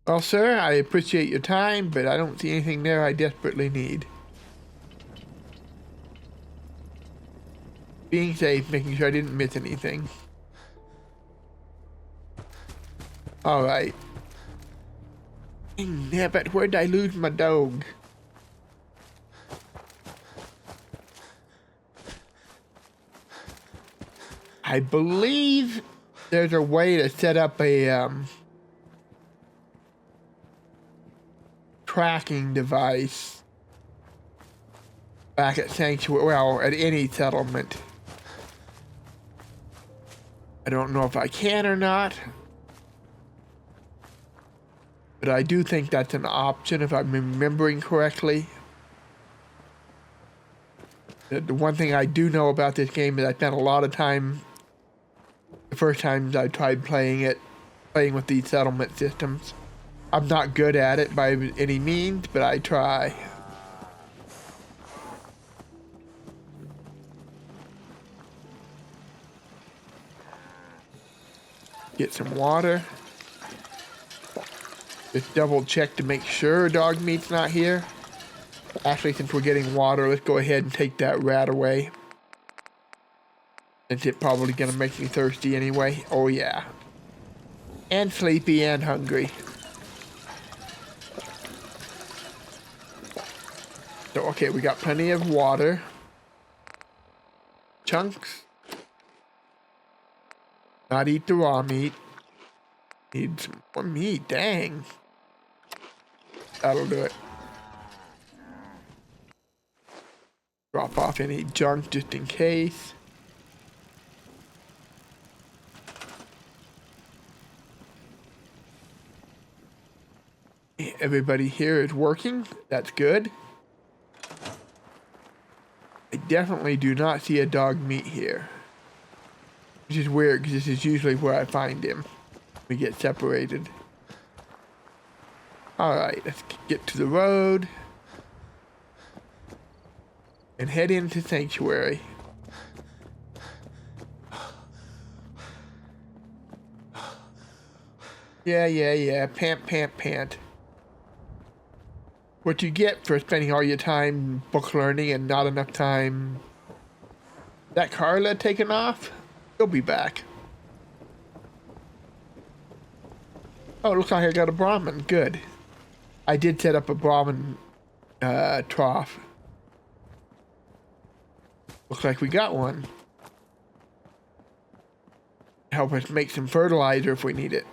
Well, sir, I appreciate your time, but I don't see anything there I desperately need. Being safe, making sure I didn't miss anything. Alright. Yeah, but where'd I lose my dog? I believe there's a way to set up a tracking device back at Sanctuary, well, at any settlement. I don't know if I can or not, but I do think that's an option if I'm remembering correctly. The one thing I do know about this game is I spent a lot of time, the first times I tried playing with these settlement systems. I'm not good at it by any means, but I try. Get some water. Just double check to make sure Dogmeat's not here. Actually, since we're getting water, let's go ahead and take that rat away. Since it's probably gonna make me thirsty anyway. Oh yeah. And sleepy and hungry. So, okay, we got plenty of water. Chunks. Not eat the raw meat. Need some more meat, dang. That'll do it. Drop off any junk just in case. Everybody here is working. That's good. I definitely do not see a Dogmeat here. Which is weird because this is usually where I find him. We get separated. Alright, let's get to the road. And head into Sanctuary. Yeah. Pant, pant, pant. What you get for spending all your time book learning and not enough time. That Carla taken off? He'll be back. Oh, looks like I got a Brahmin. Good. I did set up a Brahmin trough. Looks like we got one. Help us make some fertilizer if we need it.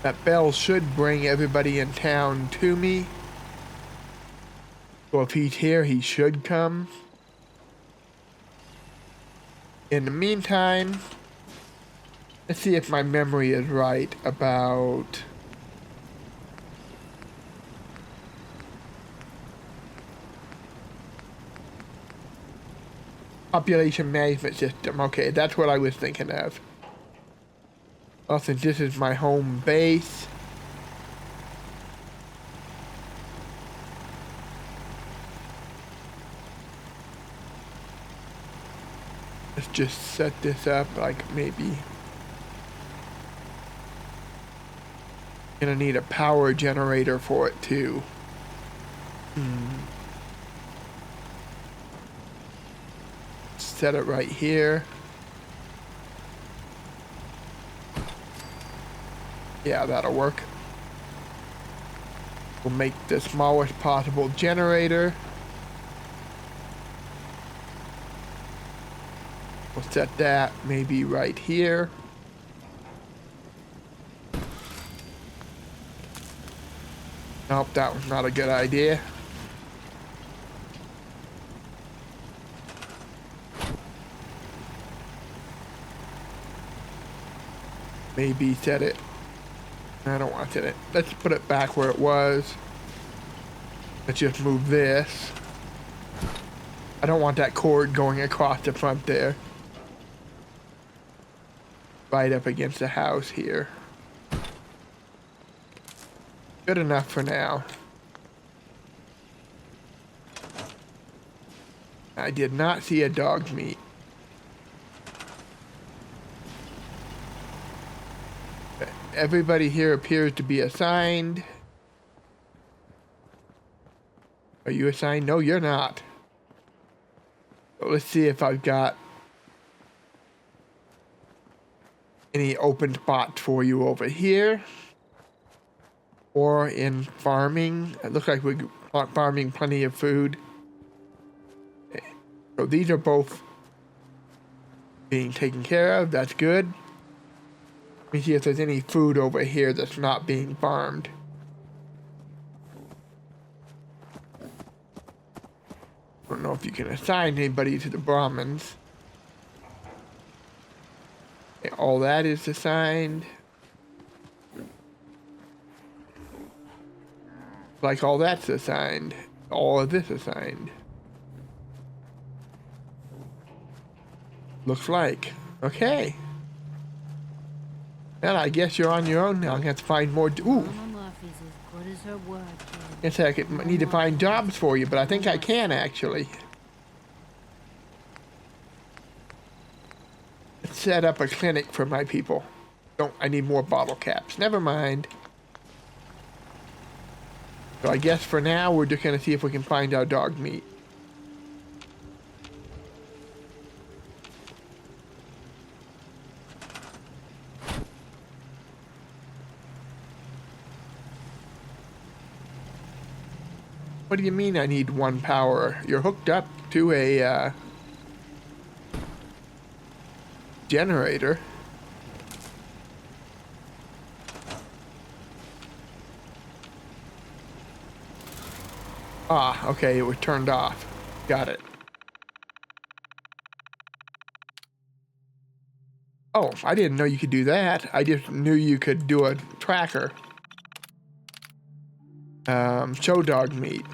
That bell should bring everybody in town to me. So if he's here, he should come. In the meantime, let's see if my memory is right about population management system. Okay, that's what I was thinking of. Well, since this is my home base, let's just set this up like maybe. Gonna need a power generator for it too. Set it right here. Yeah, that'll work. We'll make the smallest possible generator. We'll set that maybe right here. Nope, that was not a good idea. Maybe set it. I don't want to set it. Let's put it back where it was. Let's just move this. I don't want that cord going across the front there. Right up against the house here. Good enough for now. I did not see a Dogmeat. Everybody here appears to be assigned. Are you assigned? No, you're not. So let's see if I've got any open spots for you over here. Or in farming. It looks like we're farming plenty of food. Okay. So these are both being taken care of. That's good. Let me see if there's any food over here that's not being farmed. I don't know if you can assign anybody to the Brahmins. Okay, all that is assigned. Like all that's assigned. All of this assigned. Looks like. Okay. Well, I guess you're on your own now. I'm gonna have to find more. Ooh. Guess I need to find jobs for you, but I think I can actually. Let's set up a clinic for my people. Don't. I need more bottle caps. Never mind. So I guess for now we're just gonna see if we can find our Dogmeat. What do you mean I need one power? You're hooked up to a generator. Ah, okay, it was turned off. Got it. Oh, I didn't know you could do that. I just knew you could do a tracker. Show Dogmeat.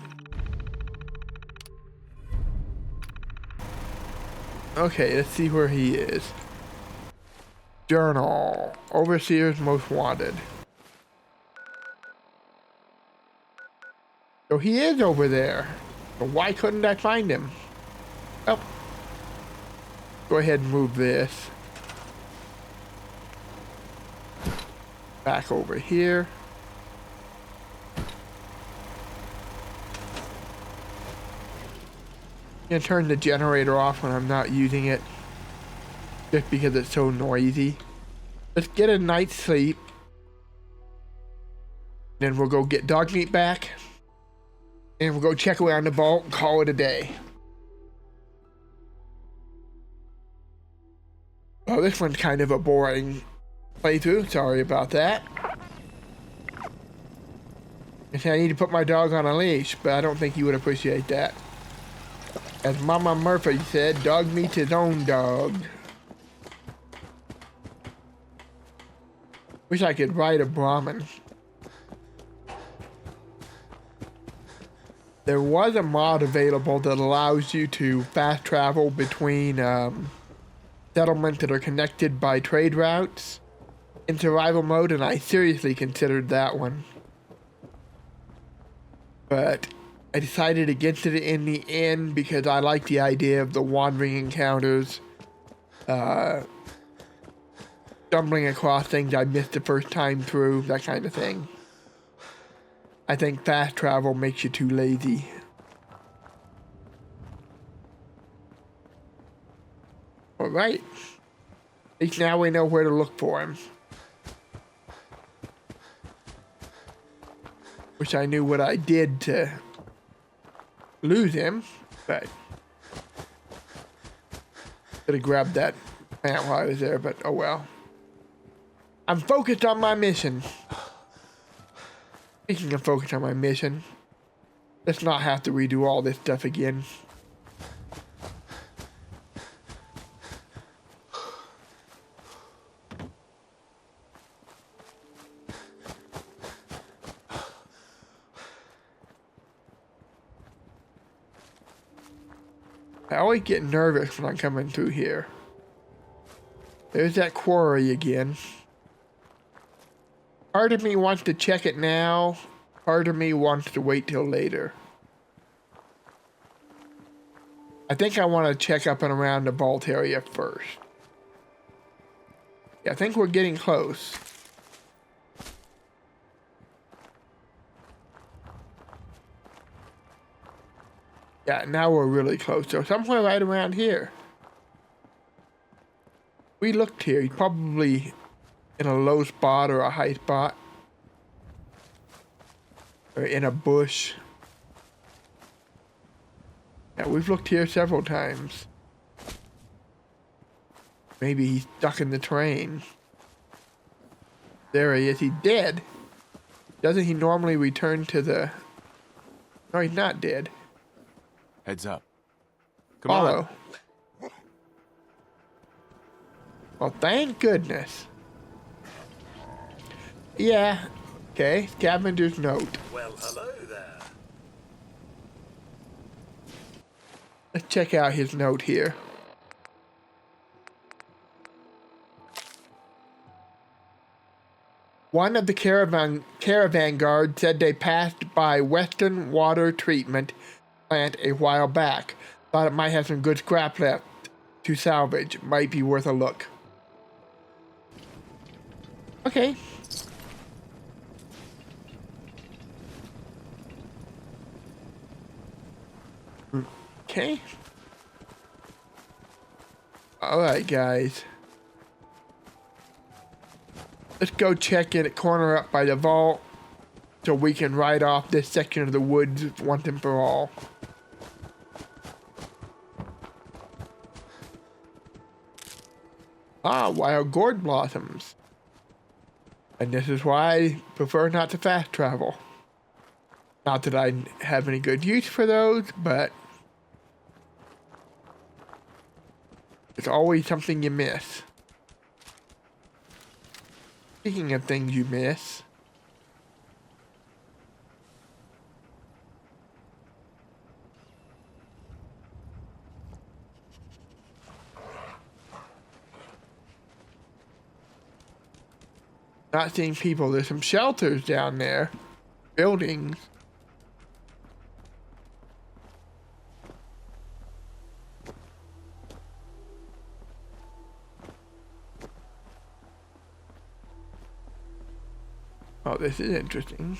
Okay, let's see where he is. Journal. Overseer's most wanted. So he is over there. But why couldn't I find him? Oh. Go ahead and move this. Back over here. I'm gonna turn the generator off when I'm not using it. Just because it's so noisy. Let's get a night's sleep. Then we'll go get Dogmeat back. And we'll go check around the vault and call it a day. Oh, this one's kind of a boring playthrough. Sorry about that. I need to put my dog on a leash, but I don't think he would appreciate that. As Mama Murphy said, dog meets his own dog. Wish I could ride a Brahmin. There was a mod available that allows you to fast travel between settlements that are connected by trade routes in survival mode, and I seriously considered that one. But I decided against it in the end because I like the idea of the wandering encounters, stumbling across things I missed the first time through, that kind of thing. I think fast travel makes you too lazy. Alright. At least now we know where to look for him. Wish I knew what I did to lose him, but could have grabbed that plant while I was there, but oh well. I'm focused on my mission. Speaking of focused on my mission, let's not have to redo all this stuff again. I always get nervous when I'm coming through here. There's that quarry again. Part of me wants to check it now. Part of me wants to wait till later. I think I want to check up and around the vault area first. Yeah, I think we're getting close. Yeah, now we're really close. So somewhere right around here. We looked here. He's probably in a low spot or a high spot. Or in a bush. Yeah, we've looked here several times. Maybe he's stuck in the train. There he is. He's dead. Doesn't he normally return to the... No, he's not dead. Heads up. Come Follow. on. Well, thank goodness. Yeah. Okay. Scavenger's note. Well, hello there. Let's check out his note here. One of the caravan guard said they passed by Western Water Treatment Plant a while back. Thought it might have some good scrap left to salvage. Might be worth a look. Okay. Okay. Alright, guys. Let's go check in a corner up by the vault so we can ride off this section of the woods once and for all. Ah, wild gourd blossoms. And this is why I prefer not to fast travel. Not that I have any good use for those, but it's always something you miss. Speaking of things you miss, not seeing people. There's some shelters down there, buildings. Oh, this is interesting.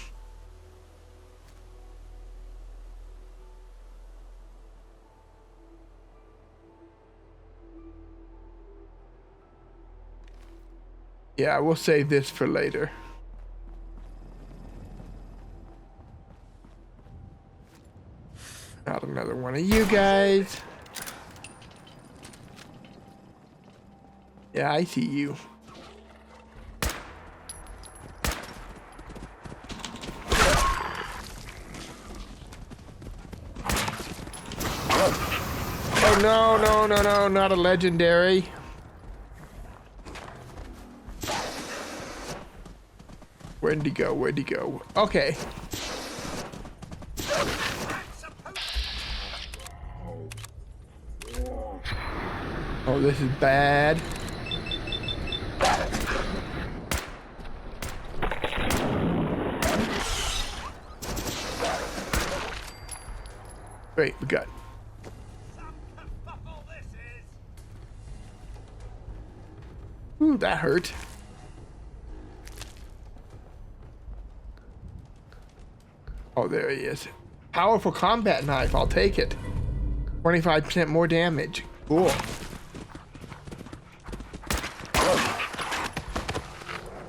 Yeah, we'll save this for later. Not another one of you guys. Yeah, I see you. Oh no, no, no, no, not a legendary. Where'd he go? Where'd he go? Okay. Oh, this is bad. Great, we got. Ooh, that hurt. Oh, there he is. Powerful combat knife, I'll take it. 25% more damage. Cool.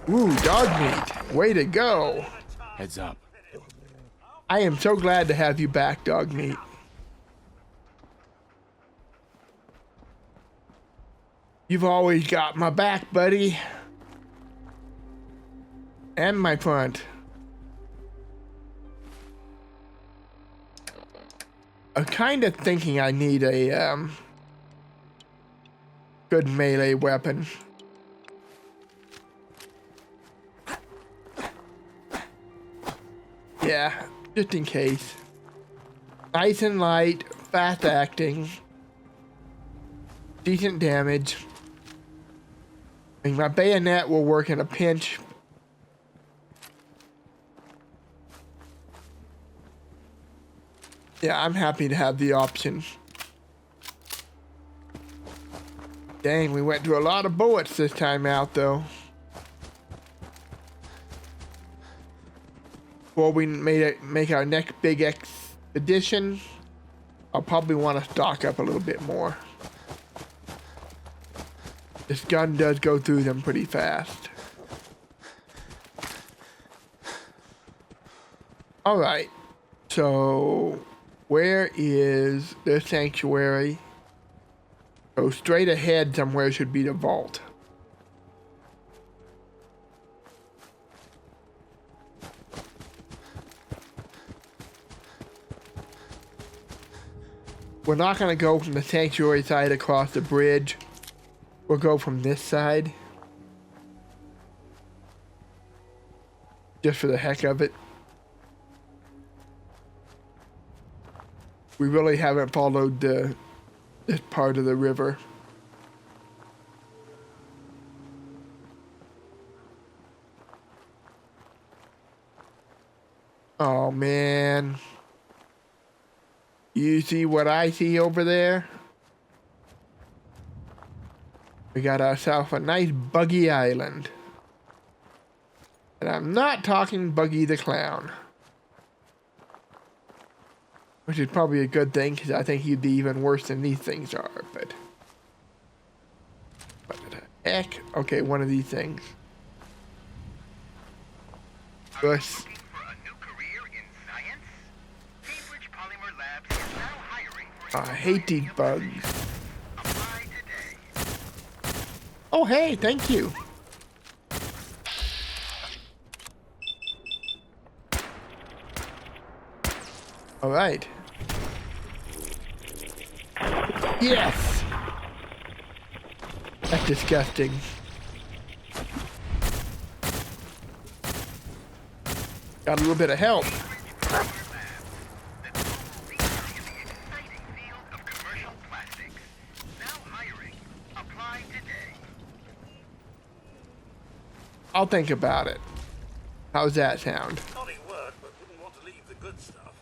Ooh, Dogmeat. Way to go. Heads up. I am so glad to have you back, Dogmeat. You've always got my back, buddy. And my front. I'm kind of thinking I need a good melee weapon. Yeah, just in case. Nice and light, fast acting, decent damage. I mean, my bayonet will work in a pinch. Yeah, I'm happy to have the option. Dang, we went through a lot of bullets this time out, though. Before we make our next big expedition, I'll probably want to stock up a little bit more. This gun does go through them pretty fast. Alright, so where is the sanctuary? So straight ahead somewhere should be the vault. We're not going to go from the sanctuary side across the bridge. We'll go from this side. Just for the heck of it. We really haven't followed this part of the river. Oh man. You see what I see over there? We got ourselves a nice buggy island. And I'm not talking Buggy the Clown. Which is probably a good thing, because I think he'd be even worse than these things are, but... What the heck? Okay, one of these things. Yes. I hate these bugs. Oh, hey, thank you. All right. Yes. That's disgusting. Got a little bit of help. I'll think about it. How's that sound? Naughty work, but wouldn't want to leave the good stuff.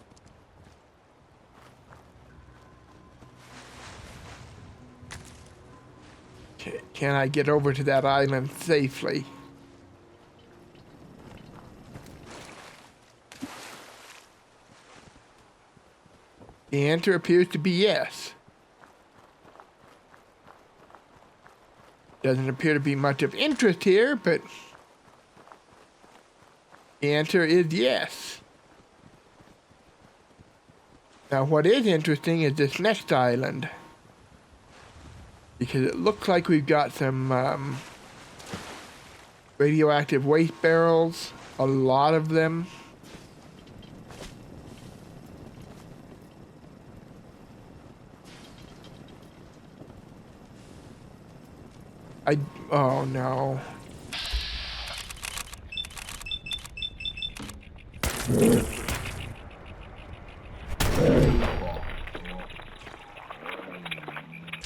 Can I get over to that island safely? The answer appears to be yes. Doesn't appear to be much of interest here, but the answer is yes. Now, what is interesting is this next island, because it looks like we've got some radioactive waste barrels, a lot of them. Oh no.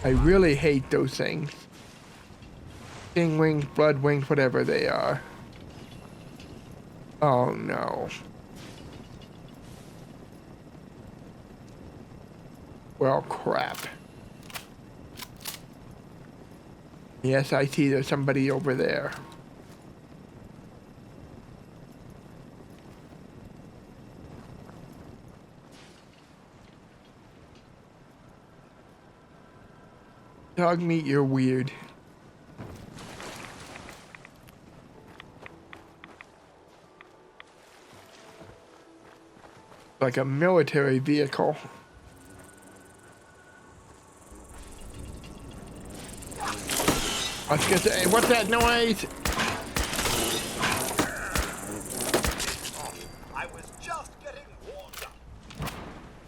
I really hate those things. Sting wings, blood wings, whatever they are. Oh no. Well, crap. Yes, I see there's somebody over there. Dogmeat, you're weird. Like a military vehicle. I was gonna say, what's that noise? I was just getting warmed up.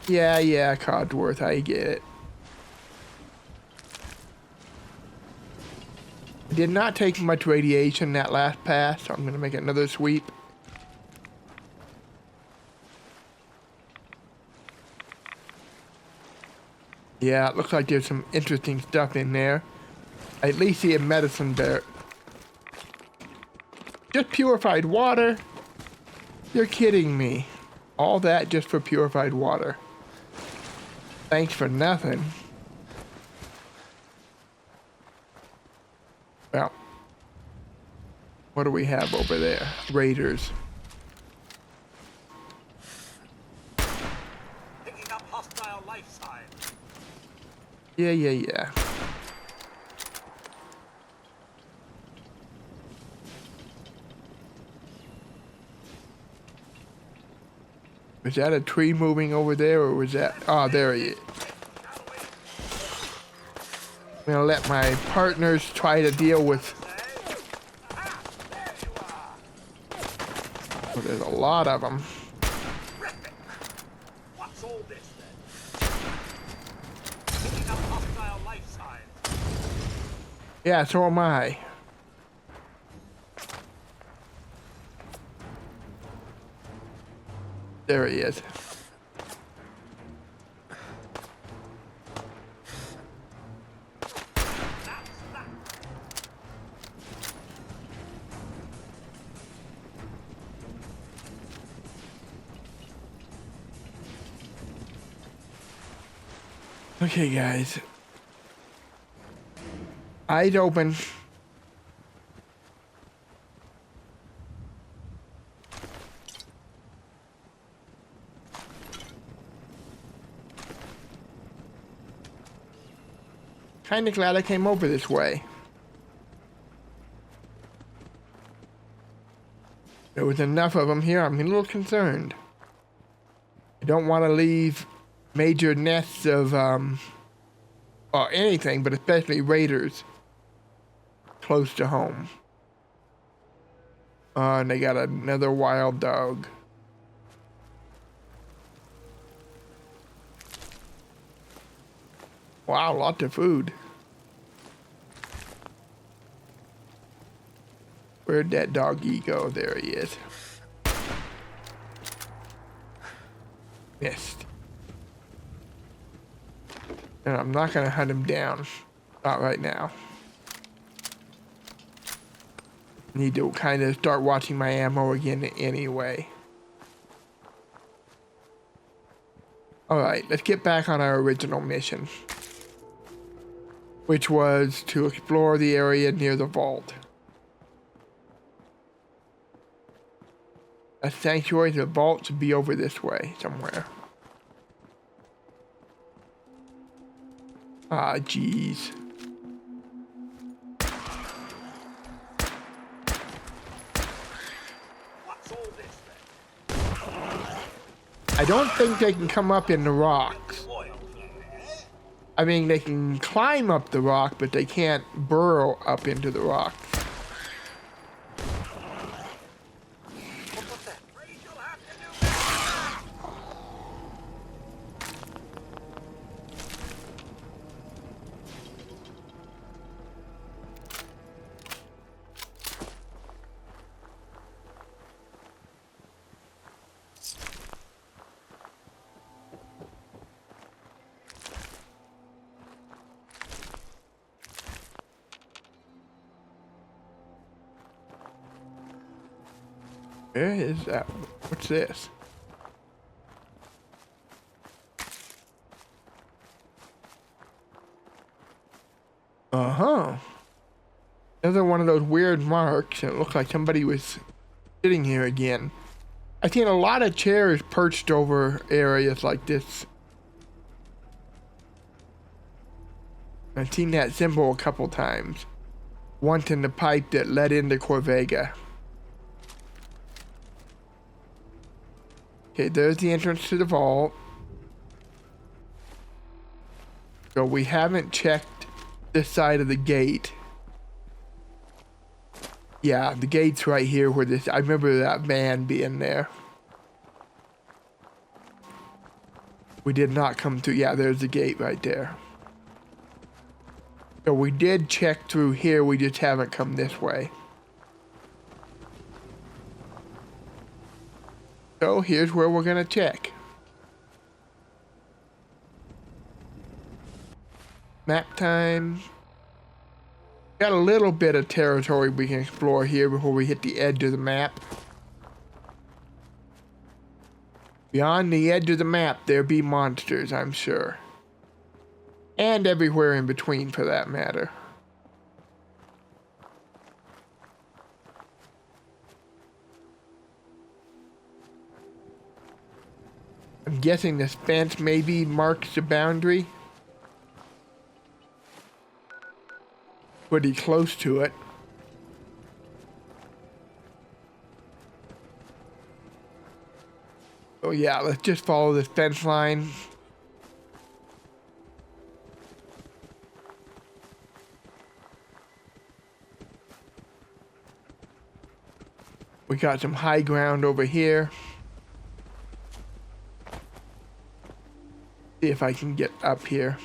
Yeah, Codsworth, I get it. I did not take much radiation that last pass, so I'm gonna make another sweep. Yeah, it looks like there's some interesting stuff in there. I at least see a medicine there. Just purified water? You're kidding me. All that just for purified water. Thanks for nothing. Well, what do we have over there? Raiders. Picking up hostile life signs. Yeah. Was that a tree moving over there, or was that... Oh, there he is. I'm gonna let my partners try to deal with... Oh, there's a lot of them. What's all this then? Picking up hostile life signs. Yeah, so am I. There he is. Okay, guys. Eyes open. Kinda glad I came over this way. There was enough of them here. I'm a little concerned. I don't want to leave major nests of, or anything, but especially raiders, close to home. And they got another wild dog. Wow, lots of food. Where'd that doggy go? There he is. Missed. And I'm not gonna hunt him down. Not right now. Need to kind of start watching my ammo again anyway. Alright, let's get back on our original mission, which was to explore the area near the vault. A sanctuary, the vault should be over this way somewhere. Ah, jeez. What's all this then? I don't think they can come up in the rocks. Oil flare, eh? I mean, they can climb up the rock, but they can't burrow up into the rock. What was that? Afraid you'll have to do better. Where is that? What's this? Uh-huh. Another one of those weird marks. It looked like somebody was sitting here again. I've seen a lot of chairs perched over areas like this. I've seen that symbol a couple times. Once in the pipe that led into Corvega. Okay, there's the entrance to the vault. So we haven't checked this side of the gate. Yeah, the gate's right here where this, I remember that van being there. We did not come through, yeah, there's the gate right there. So we did check through here, we just haven't come this way. So here's where we're gonna check. Map time. Got a little bit of territory we can explore here before we hit the edge of the map. Beyond the edge of the map, there be monsters, I'm sure. And everywhere in between, for that matter. I'm guessing this fence maybe marks the boundary. Pretty close to it. Oh yeah, let's just follow this fence line. We got some high ground over here. See if I can get up here.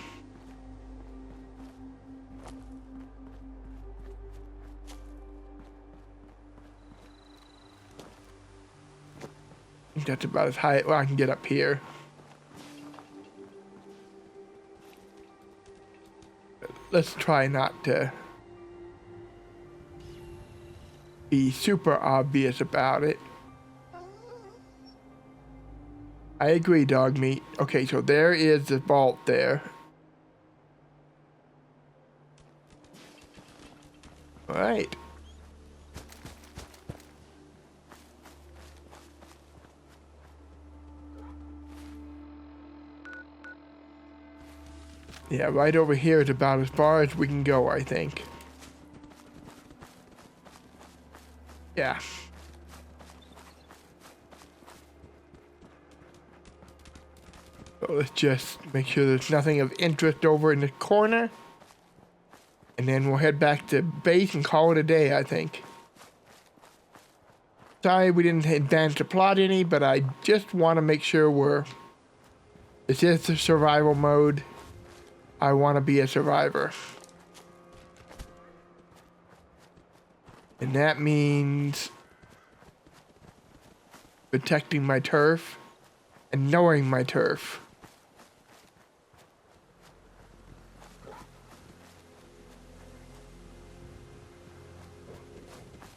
I think that's about as high. Well, I can get up here. Let's try not to be super obvious about it. I agree, Dogmeat. Okay, so there is the vault there. Alright. Yeah, right over here is about as far as we can go, I think. Yeah. So let's just make sure there's nothing of interest over in the corner. And then we'll head back to base and call it a day, I think. Sorry we didn't advance the plot any, but I just want to make sure this is the survival mode. I want to be a survivor. And that means protecting my turf and knowing my turf.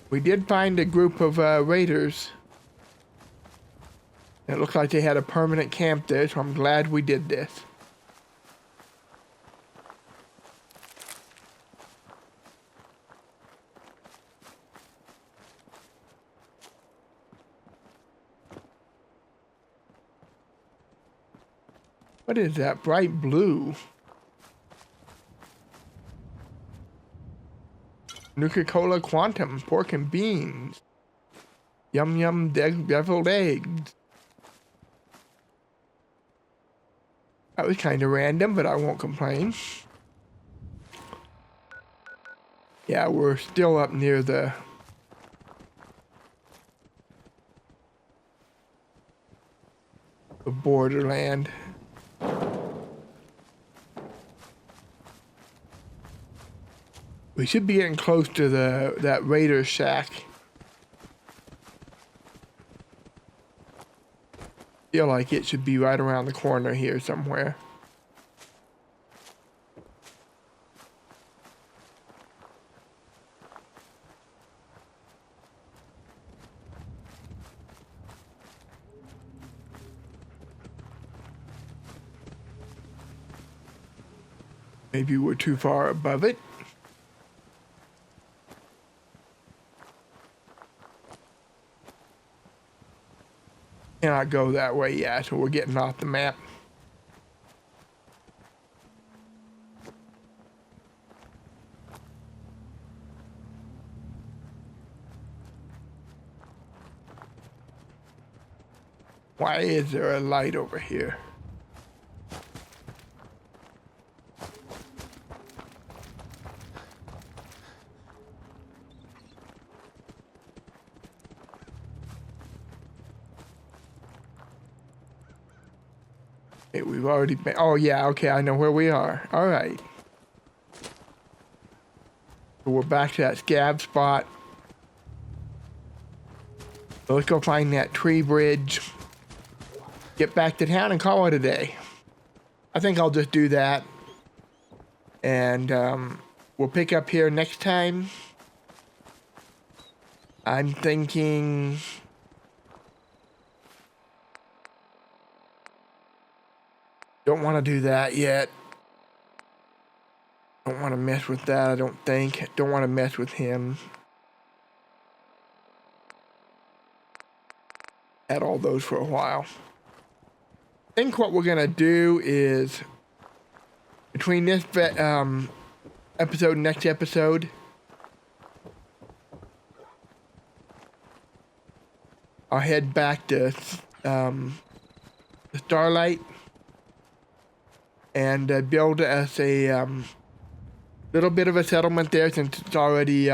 We did find a group of raiders. It looked like they had a permanent camp there, so I'm glad we did this. What is that bright blue? Nuka-Cola Quantum, pork and beans. Yum yum deviled eggs. That was kind of random, but I won't complain. Yeah, we're still up near the borderland. We should be getting close to that raider shack. Feel like it should be right around the corner here somewhere. Maybe we're too far above it. Cannot go that way yet, so we're getting off the map. Why is there a light over here? Hey, we've already been. Oh, yeah, okay, I know where we are. All right. So we're back to that scav spot. So let's go find that tree bridge. Get back to town and call it a day. I think I'll just do that. And we'll pick up here next time. I'm thinking... Don't want to do that yet. Don't want to mess with that, I don't think. Don't want to mess with him. Had all those for a while. I think what we're going to do is, between this episode and next episode, I'll head back to the Starlight and build us a little bit of a settlement there since it's already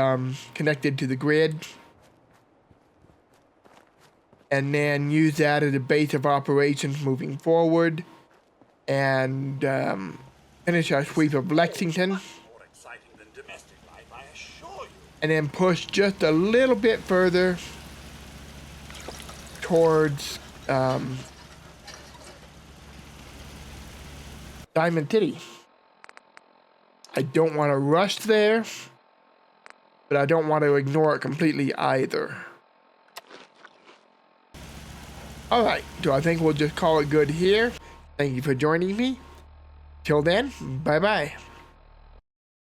connected to the grid. And then use that as a base of operations moving forward. And finish our sweep of Lexington. More exciting than domestic life, I assure you. And then push just a little bit further towards Diamond City. I don't want to rush there, but I don't want to ignore it completely either. Alright, so I think we'll just call it good here. Thank you for joining me. Till then, bye-bye.